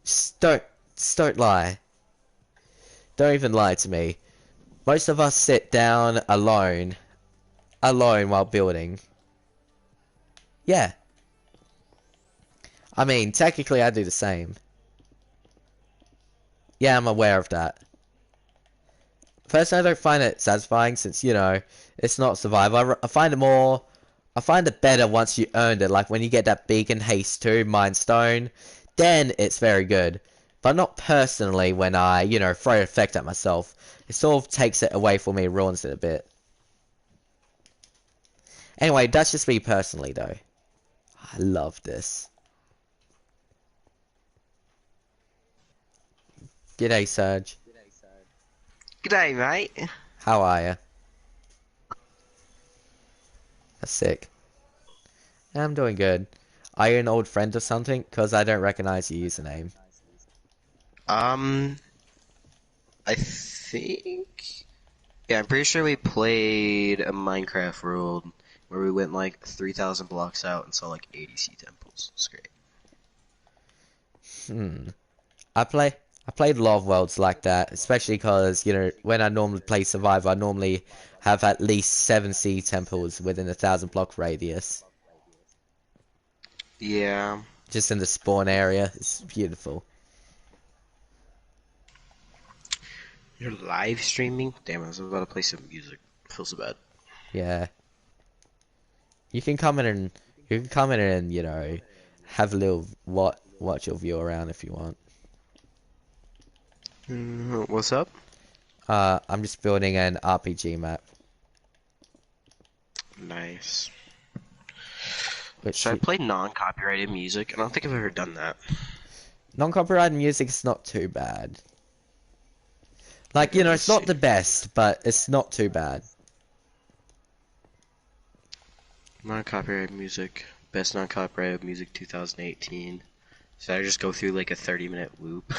just don't lie. Don't even lie to me. Most of us sit down alone while building. Yeah. I mean, technically I do the same. Yeah, I'm aware of that. First, I don't find it satisfying since, you know, it's not survival. I find it better once you earned it, like when you get that Beacon Haste 2 Mind Stone, then it's very good. But not personally when I, you know, throw an effect at myself. It sort of takes it away from me, ruins it a bit. Anyway, that's just me personally, though. I love this. G'day, Serge. G'day, mate. How are ya? That's sick. I'm doing good. Are you an old friend or something? Because I don't recognize your username. I think... Yeah, I'm pretty sure we played a Minecraft world where we went like 3,000 blocks out and saw like 80 sea temples. It's great. I played a lot of worlds like that, especially because, you know, when I normally play Survivor, I normally have at least 7 sea temples within a 1,000 block radius. Yeah. Just in the spawn area. It's beautiful. You're live streaming? Damn, I was about to play some music. I feel so bad. Yeah. You can come in and, you know, have a little watch your view around if you want. What's up? I'm just building an RPG map. Nice. Which Should I play non-copyrighted music? I don't think I've ever done that. non-copyrighted music is not too bad. Like, you know, it's not the best, but it's not too bad. Non-copyrighted music. Best non-copyrighted music 2018. Should I just go through like a 30-minute loop?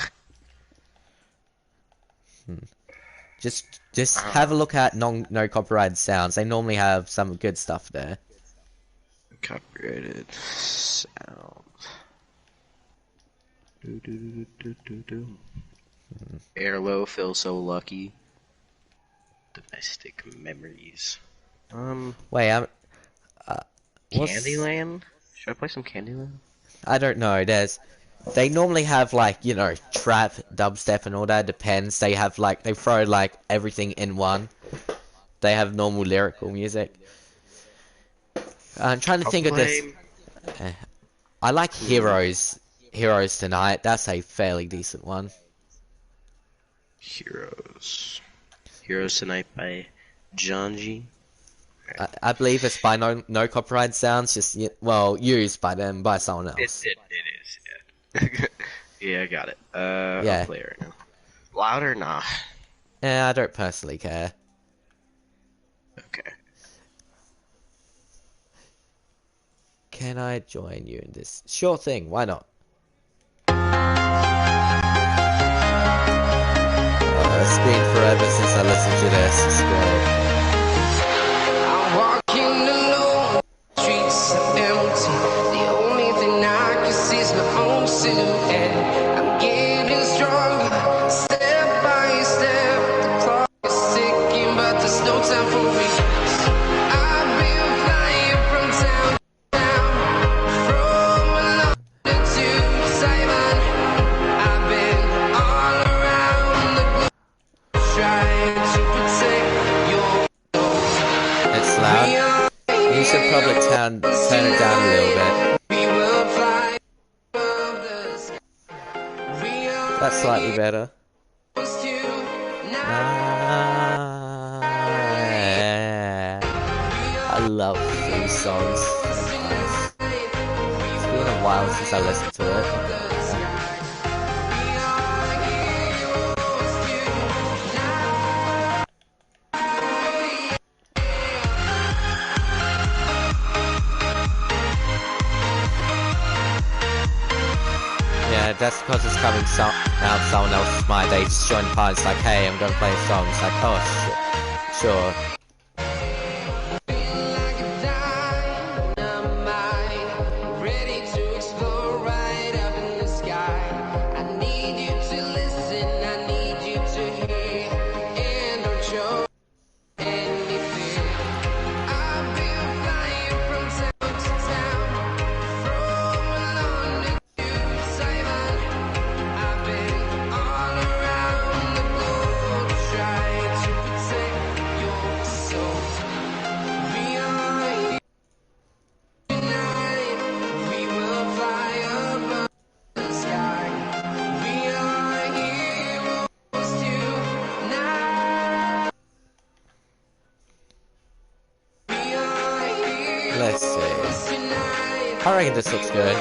Just have a look at no copyrighted sounds. They normally have some good stuff there. Copyrighted sound. Airlow feels so lucky. Domestic memories. Wait, Candyland? Should I play some Candyland? I don't know. They normally have like, you know, trap, dubstep, and all that. Depends. They have like they throw like everything in one. They have normal lyrical music. I'm trying to think of this. I like Heroes Tonight. That's a fairly decent one. Heroes Tonight by Janji. I believe it's by no copyright sounds, just well used by them by someone else. It is, yeah. Yeah, I got it. Yeah. I'll play it right now. Loud or not? Yeah, I don't personally care. Okay. Can I join you in this? Sure thing. Why not? It's been forever since I listened to this. It's great. Walking alone, streets are empty. The only thing I can see is my own silhouette. I'm getting stronger, step by step. The clock is ticking, but there's no time for regrets. I've been flying from town to town, from London to Taiwan. I've been all around the globe, trying to protect your. It's loud. You should probably turn it down a little bit. We will fly above the sky. That's slightly better. I love these songs. They're nice. It's been a while since I listened to it. Yeah, that's because it's coming out of someone else's mind. They just join the party. It's like, hey, I'm gonna play a song. It's like, oh, sure. Let's see. I reckon this looks good.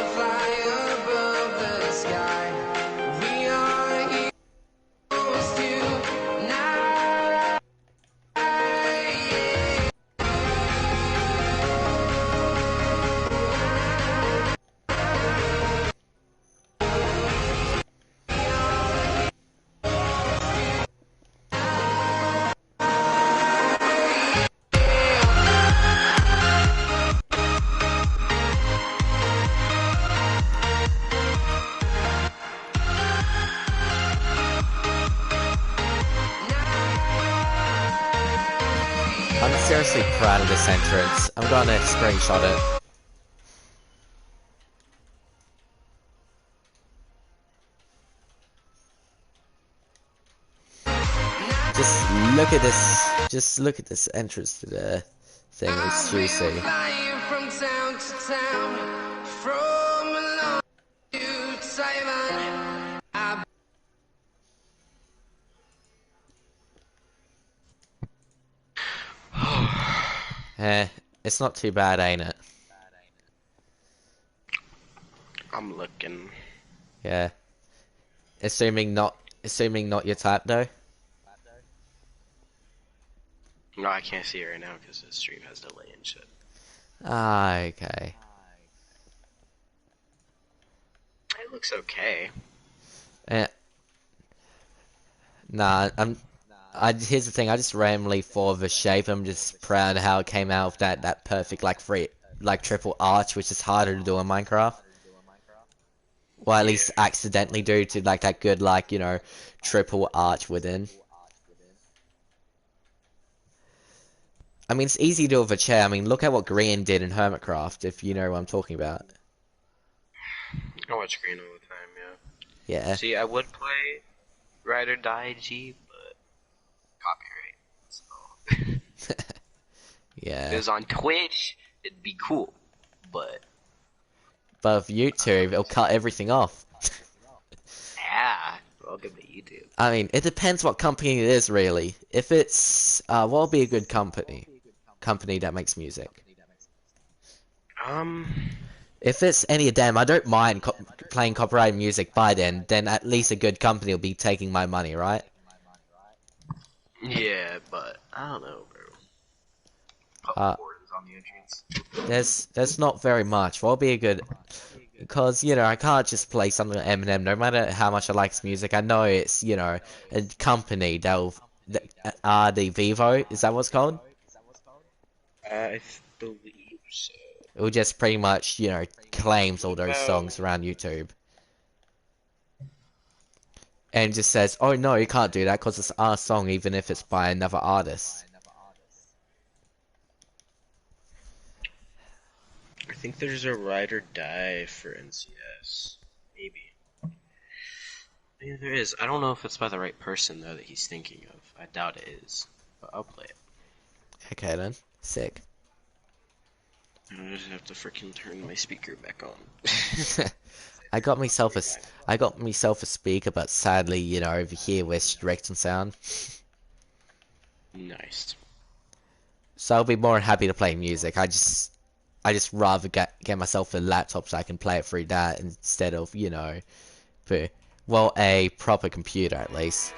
I'm seriously proud of this entrance. I'm gonna screenshot it. Just look at this entrance to the thing. It's juicy. It's not too bad, ain't it? I'm looking. Yeah. Assuming not your type though. No, I can't see it right now because the stream has delay and shit. Ah, okay. It looks okay. Nah, here's the thing. I just randomly thought of a shape. I'm just proud of how it came out of that perfect triple arch, which is harder to do in Minecraft. Well, at least accidentally do to that good triple arch within. I mean, it's easy to do with a chair. I mean, look at what Green did in Hermitcraft, if you know what I'm talking about. I watch Green all the time, yeah. Yeah. See, I would play Ride or Die G, but copyright. So. Yeah. If it was on Twitch, it'd be cool, but. But with YouTube, it'll cut everything off. Yeah. Welcome to YouTube. I mean, it depends what company it is, really. If it's, what would be a good company? Company that makes music. If it's any of them, I don't mind playing copyrighted music by then at least a good company will be taking my money, right? Yeah, but I don't know, bro. On the entrance. There's not very much. What would be a good... Because, I can't just play something like Eminem, no matter how much I like his music. I know it's, a company the Vivo, is that what's called? I believe so. It will just pretty much, claims all those songs around YouTube. And just says, oh no, you can't do that because it's our song even if it's by another artist. I think there's a Ride or Die for NCS. Maybe. Yeah, there is. I don't know if it's by the right person, though, that he's thinking of. I doubt it is. But I'll play it. Okay then. Sick. I just have to freaking turn my speaker back on. I got myself a speaker, but sadly, you know, over here we're strict on sound. Nice. So I'll be more than happy to play music. I just rather get myself a laptop so I can play it through that instead of, you know, well, a proper computer at least.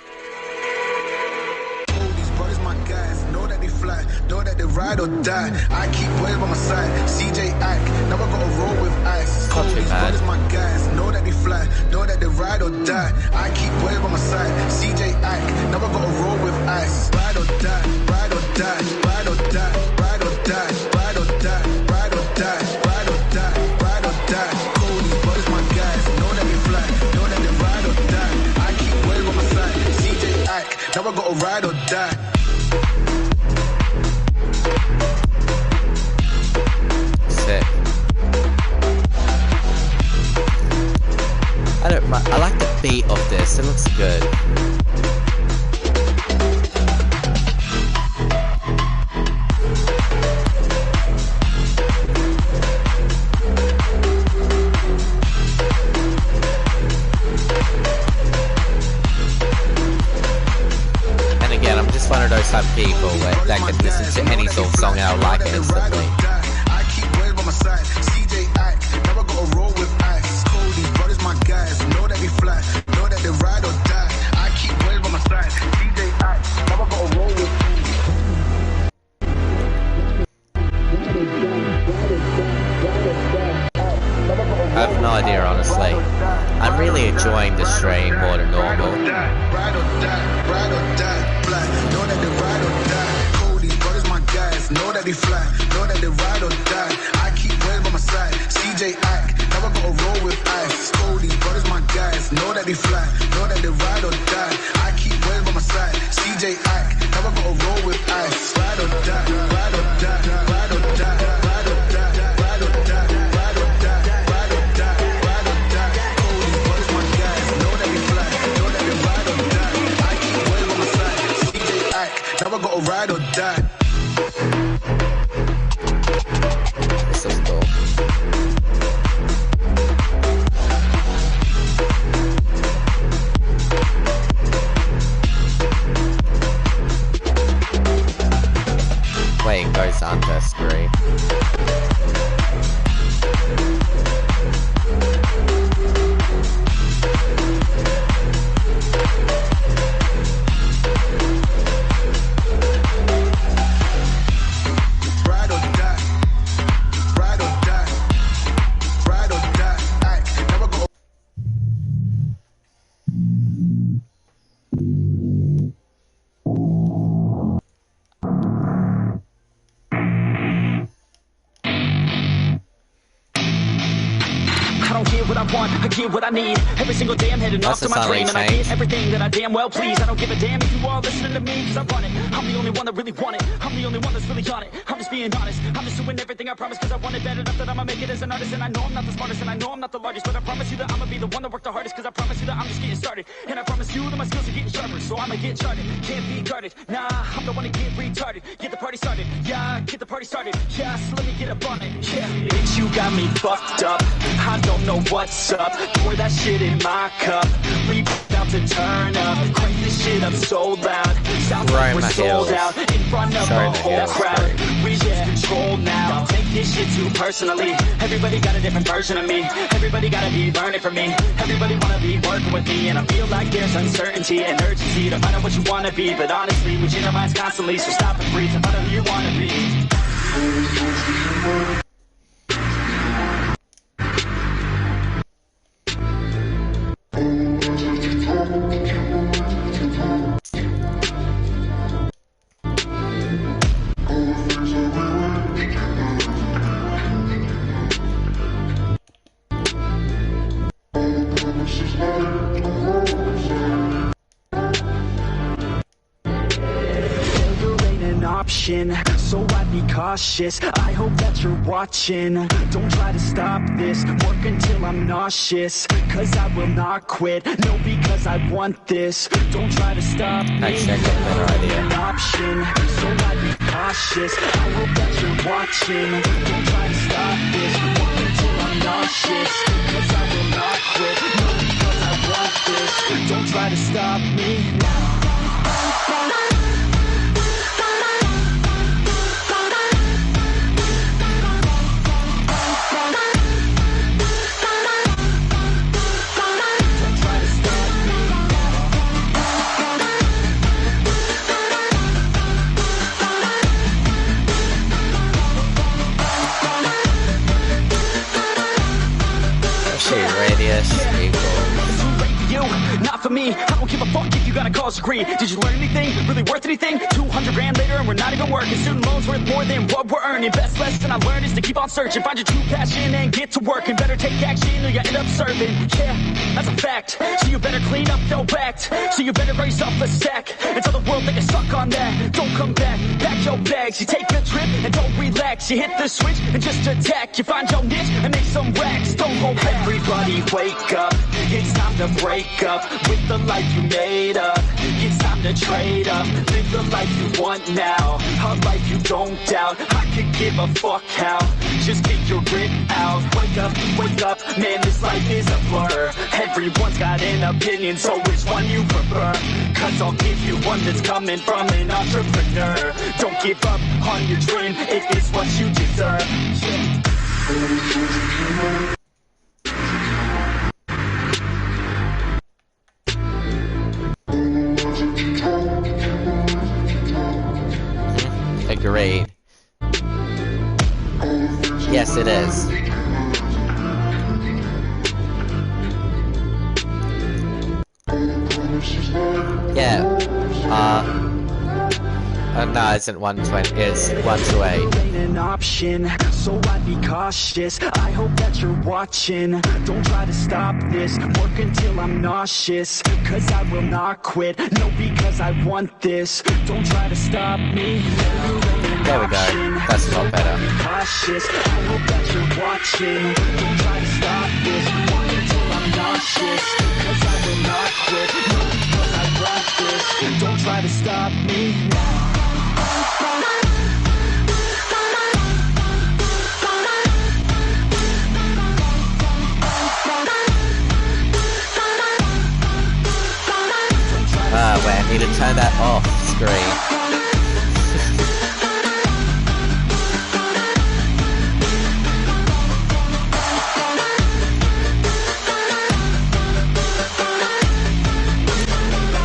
Know that they ride or die. I keep boys by my side. CJ Ack, now I gotta roll with ice. Not too bad. Brothers, my guys, know that they fly. Know that they ride or die. I keep boys by my side. CJ Ack, now I gotta roll with ice. Ride or die, ride or die, ride or die, ride or die, ride or die, ride or die, ride or die, ride or die. Cody, brothers, my guys, know that they fly. Know that they ride or die. I keep boys by my side. CJ Ack, now I gotta ride or die. Sick. I like the beat of this. It looks good. And again, I'm just one of those type of people that can listen to any sort of song and I'll like it instantly. My side, CJ Ack, now I gotta roll with ice. Cody, brothers, my guys, know that they fly, know that they ride or die. I keep boys by my side, CJ Ack, now I gotta roll with I have no idea, honestly. I'm really enjoying the stream more than normal. Ride or die, ride or die, fly, know that they ride or die. Cody, brothers, my guys, know that they fly, know that they ride or die. I keep boys by my side, CJ Ack, now I gotta roll with ice. Cody, brothers, my guys, know that they fly, know that they ride or die. I keep boys by my side, CJ Ack, now I gotta roll with ice. Ride or die, ride or die, ride or die, ride or die, ride or die, ride or die, ride or die, ride or die. Cody, brothers, my guys, know that they fly, know that they ride or die. I keep boys by my side, CJ Ack, now I gotta ride or die. This is cool. Wait, it goes under screen. Ride or die, ride or die, ride or die. Ack, never go. I don't get what I want, I get what I need. Every single day I'm heading off to my dream, and I get everything that I damn well please. I don't give a damn if you all listening to me, cause I run it. I'm the only one that really want it, I'm the only one that's really on it. I'm just being honest, I'm just doing everything I promise, cause I want it bad enough that I'ma make it as an artist. And I know I'm not the smartest, and I know I'm not the largest, but I promise you that I'ma be the one that worked the hardest, cause I promise you that I'm just getting started. And I promise you that my skills are getting sharper, so I'ma get charted. Can't be guarded, nah, I'm the one to get retarded. Get the party started, yeah, get the party started. Yeah, so let me get up on it, yeah. Bitch, you got me fucked up, I don't know what's up. Pour that shit in my cup, reach out to turn up, crank this shit up so loud. Sounds like we're sold out in front of a whole crowd. We just control now. Don't take this shit too personally. Everybody got a different version of me. Everybody gotta be learning from me. Everybody wanna be working with me, and I feel like there's uncertainty and urgency to find out what you wanna be. But honestly, we change our minds constantly, so stop and breathe and find out who you wanna be. Option, so I'd be cautious. I hope that you're watching. Don't try to stop this. Work until I'm nauseous, cause I will not quit. No, because I want this. Don't try to stop me. Actually, I got a better idea. An option, so I'd be cautious. I hope that you're watching. Don't try to stop this. Work until I'm nauseous. nauseous, cause I will not quit. No, because I want this. Don't try to stop me now. Not for me, I don't give a fuck if you got a cause degree. Did you learn anything? Really worth anything? 200 grand later and we're not even working. Student loans worth more than what we're earning. Best lesson I learned is to keep on searching. Find your true passion and get to work. And better take action or you end up serving. Yeah, that's a fact. So you better clean up your act. So you better raise up a sack. And tell the world that you suck on that. Don't come back, pack your bags. You take a trip and don't relax. You hit the switch and just attack. You find your niche and make some racks. Don't hold back. Everybody wake up. It's time to break up with the life you made up. It's time to trade up. Live the life you want now. A life you don't doubt. I could give a fuck how. Just get your grit out. Wake up, man, this life is a blur. Everyone's got an opinion, so which one you prefer? Cause I'll give you one that's coming from an entrepreneur. Don't give up on your dream, it is what you deserve. Agreed. Yes, it is. Yeah. No, it isn't 120. It's 128. An option, so I'd be cautious. I hope that you're watching. Don't try to stop this. Work until I'm nauseous. Cause I will not quit. No, because I want this. Don't try to stop me. There we go. That's a lot better. Cautious. I hope that you're watching. Don't try to stop this. Work until I'm nauseous. Cause I will not quit. No, because I want this. Don't try to stop me. Wait, I need to turn that off screen.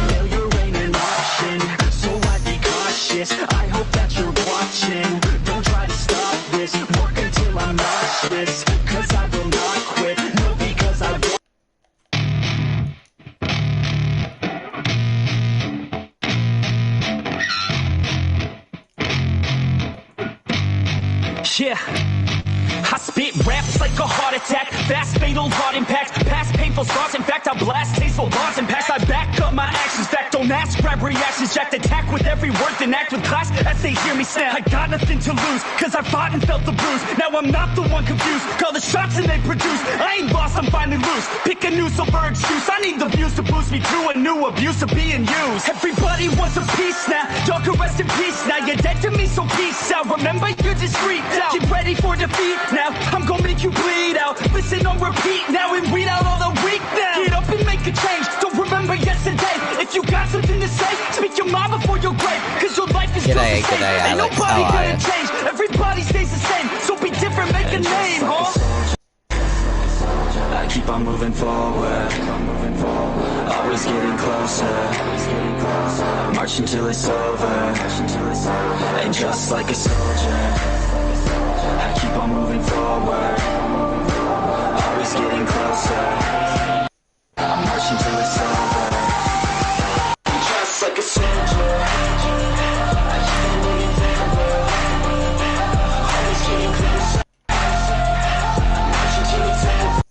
Failure ain't an option, so I'd be cautious. I hope that you're watching. Don't try to stop this. Work until I'm nauseous. Cause I will not quit. No, because I want. Yeah, I spit raps like a heart attack. Fast, fatal, hard impacts. Past painful scars. In fact, I blast tasteful bars and packs. I back up my actions. Fact, don't ask, grab reactions. Jacked attack with every word, then act with class as they hear me snap. I got nothing to lose, cause I fought and felt the bruise. Now I'm not the one confused. Call the shots and they produce. I ain't lost, I'm finally loose. Pick a new silver excuse. I need the views to boost me to a new abuse of being used. Everybody wants a piece now. Y'all can rest in peace now. You're dead to me, so peace out. Remember, you're discreet now. Get ready for defeat now. I'm gonna make you bleed out. Listen on repeat now and weed out all the weak now. Get up and make a change. Don't remember yesterday. If you got something to say, speak your mind before your grave. Cause your life is G'day, just the same. Alex. Ain't nobody How are gonna ya? change. Everybody stays the same. So be different, make a name, huh? I keep on moving forward, always getting closer. March until it's over, and just like a soldier, I keep on moving forward, always getting closer. March until it's over, and just like a soldier, I keep on moving forward, always getting closer. March until it's over.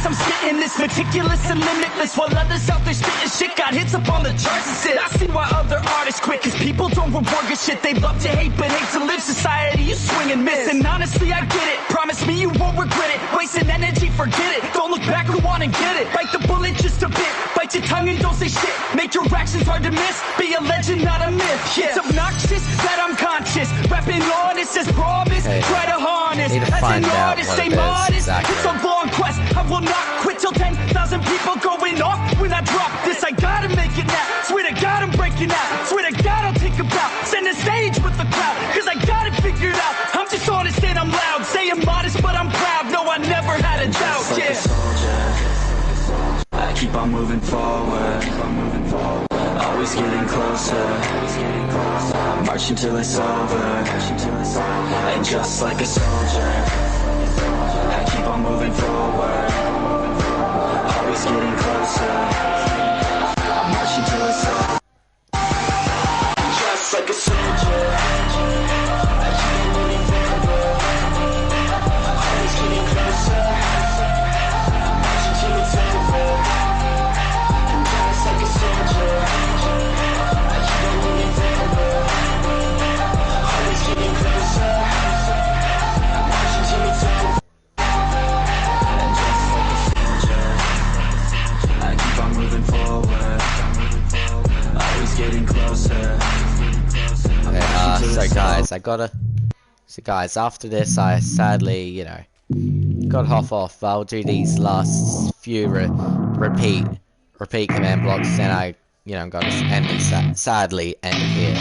I'm spitting this meticulous and limitless, while others out there spitting shit got hits up on the charts and shit. I see why other artists quit, cause people don't reward good shit. They love to hate but hate to live. Society, you swing and miss, and honestly I get it. Promise promise me you won't regret it. Wasting energy, forget it. Don't look back, go on and get it. Bite the bullet just a bit. Bite your tongue and don't say shit. Make your actions hard to miss. Be a legend, not a myth. Yeah. It's obnoxious that I'm conscious. Rapping honest as promise. Try to harness. Need to As find an out artist, what stay it is modest. exactly. It's a long quest. I will not quit till 10,000 people going off. When I drop this, I gotta make it now. Swear to God, I'm breaking out. Swear to God, I'll take a bow. Stand the stage with the crowd. Cause I got it figured out. I'm just honest and I'm loud. Say I'm modest, but I'm proud. No, I never had a doubt. Just like a soldier, I keep on moving forward. Always getting closer. Marching till it's over. And just like a soldier, I keep on moving forward. Always getting closer. Marching till it's over. Just like a soldier, I keep on moving forward. Always getting closer. Marching till it's over. And just like a soldier, I keep on moving forward. Always getting closer. Marching till it's over. And just like a soldier, I keep on moving forward. Always getting closer. Okay, so guys, after this, I sadly, you know, got hop off. I'll do these last few repeat command blocks, then I, you know, gotta end it, sadly end it here.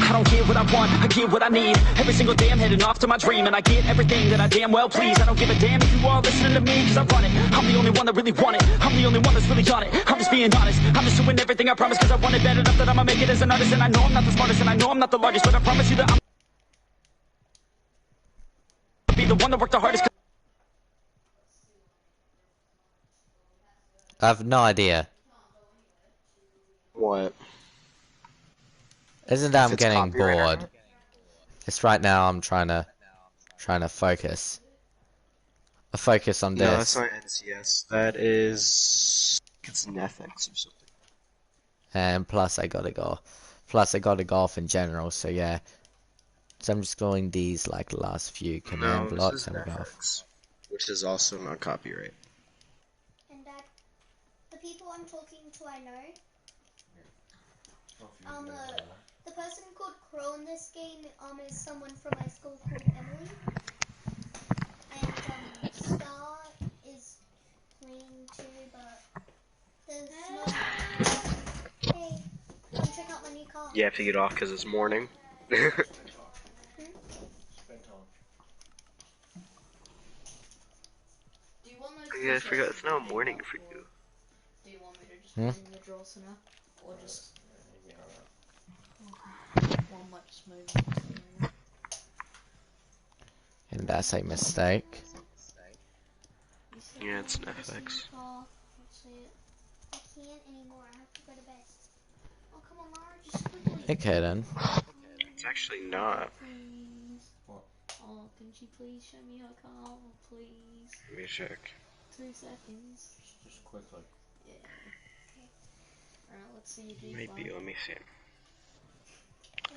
I don't get what I want, I get what I need. Every single day I'm heading off to my dream. And I get everything that I damn well please. I don't give a damn if you all listening to me, cause I run it. I'm the only one that really want it. I'm the only one that's really on it. I'm just being honest. I'm just doing everything I promise, cause I want it bad enough that I'ma make it as an artist. And I know I'm not the smartest and I know I'm not the largest, but I promise you that I'm be the one that worked the hardest. I have no idea. What? Isn't that I'm If it's getting copyright or bored? not? It's right now I'm trying to focus. I focus on No, that's this. not NCS. That is... It's Netflix or something. And plus I gotta go. Plus I gotta go off in general, so yeah. So I'm just going these like last few command No, this blocks is and we'll go off. Netflix, which is also not copyright. And Dad, the people I'm talking to, I know. The person called Crow in this game is someone from my school called Emily. And Star is playing too, but there's no. Hey, come check out my new car. You have to get off because it's morning. Yeah, I forgot it's now morning for you. Do you want me to just put in the draw center? Or just... One might just move. And that's a mistake. Yeah, it's Netflix. I can't anymore. I have to go to bed. Oh, come on, Mara, just quickly. Okay then. It's actually not. Please. Oh, can she please show me her car, please? Let me check. 2 seconds. Just quickly. Yeah. Alright, let's see your G5. Might be, let me see.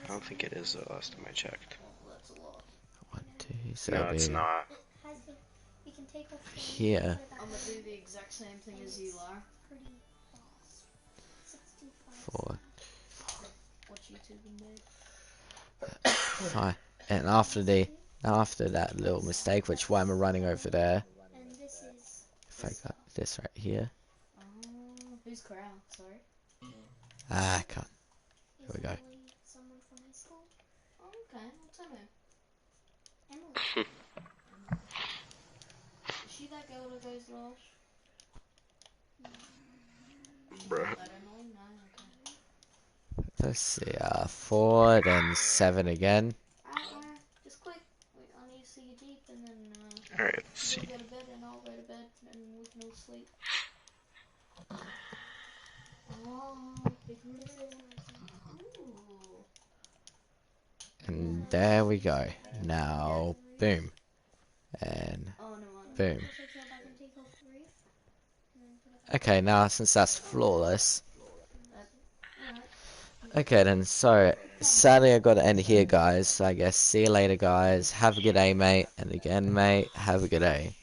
I don't think it is the last time I checked. Oh, that's a lot. 1, 2, so No, it's not. We can take off the here. I'm gonna do the exact same thing as you are. pretty fast. 4, Watch YouTube in bed. 5. And after that little mistake, which why am I running over there? And this is. If I got this right here. Who's Crow? Sorry. Ah, I can't. Here we go. Emily, someone from high school. Oh, okay. What's her name? Emily. Is she that girl that goes Losh? Bruh. I don't know. No, okay. Let's see, 4, then 7 again. Alright, just quick. Wait, I need to see your Jeep and then, Alright, let's see. you'll go to bed and I'll go to bed and we can all sleep. Oh, big Ooh. And there we go. Now, boom. And Oh, no, I know. boom. Also, go back and take off the roof. And then put it back. Okay, now since that's flawless, Alright. Okay then, so sadly I gotta end it here guys, so I guess see you later guys, have a good day mate, and again mate, have a good day.